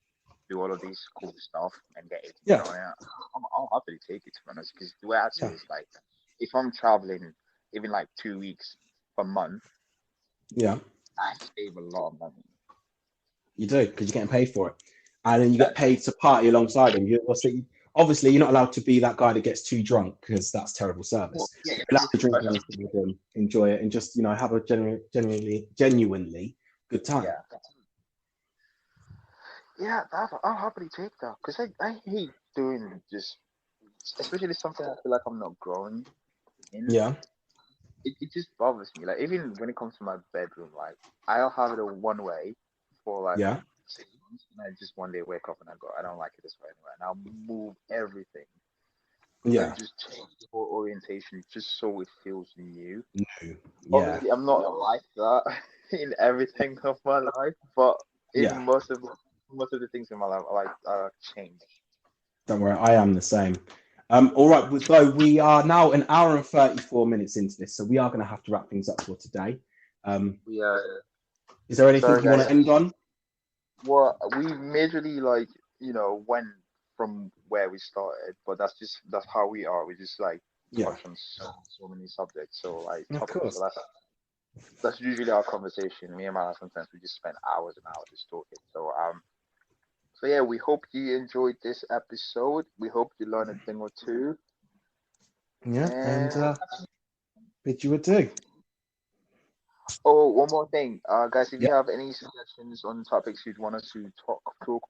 S2: do all of these cool stuff, and get it. I'll happily take it, to be honest. Because the way I see it is like, if I'm traveling even like 2 weeks per month, I save a lot of money.
S1: You do because you're getting paid for it, and then you get paid to party alongside them. Obviously, you're not allowed to be that guy that gets too drunk because that's terrible service. You're allowed to drink with them, enjoy it, and just have a genuinely good time.
S2: Yeah, I'll happily take that because I hate doing just, especially something I feel like I'm not growing in.
S1: Yeah.
S2: It just bothers me. Like even when it comes to my bedroom, like I'll have it a one way for like 6 months, and I just one day wake up and I go, I don't like it this way anymore, and I'll move everything. Like, just change the whole orientation just so it feels new. Obviously, I'm not like that in everything of my life, but in most of the things in my life, I like change.
S1: Don't worry, I am the same. All right, so we are now an hour and 34 minutes into this, so we are going to have to wrap things up for today. Is there anything you want to end on?
S2: Well, we majorly went from where we started, but that's how we are. We just touch on so many subjects. So
S1: of course.
S2: So that's usually our conversation. Me and Mala, sometimes we just spend hours and hours just talking. So So yeah, we hope you enjoyed this episode. We hope you learned a thing or two.
S1: Yeah,
S2: And
S1: and bid you adieu.
S2: oh, one more thing, guys, if you
S1: Yep.
S2: have any suggestions on topics you'd want us to talk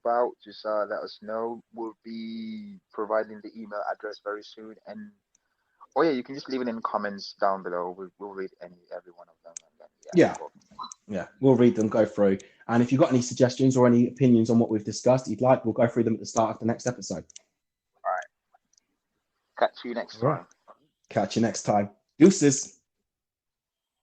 S2: about, just let us know. We'll be providing the email address very soon. And oh yeah, you can just leave it in comments down below. We'll read every one of them, and then yeah,
S1: Yeah,
S2: we'll go.
S1: yeah. We'll read them, go through. And if you've got any suggestions or any opinions on what we've discussed you'd like, we'll go through them at the start of the next episode.
S2: All right, catch you next
S1: All right.
S2: time.
S1: Catch you next time. Deuces.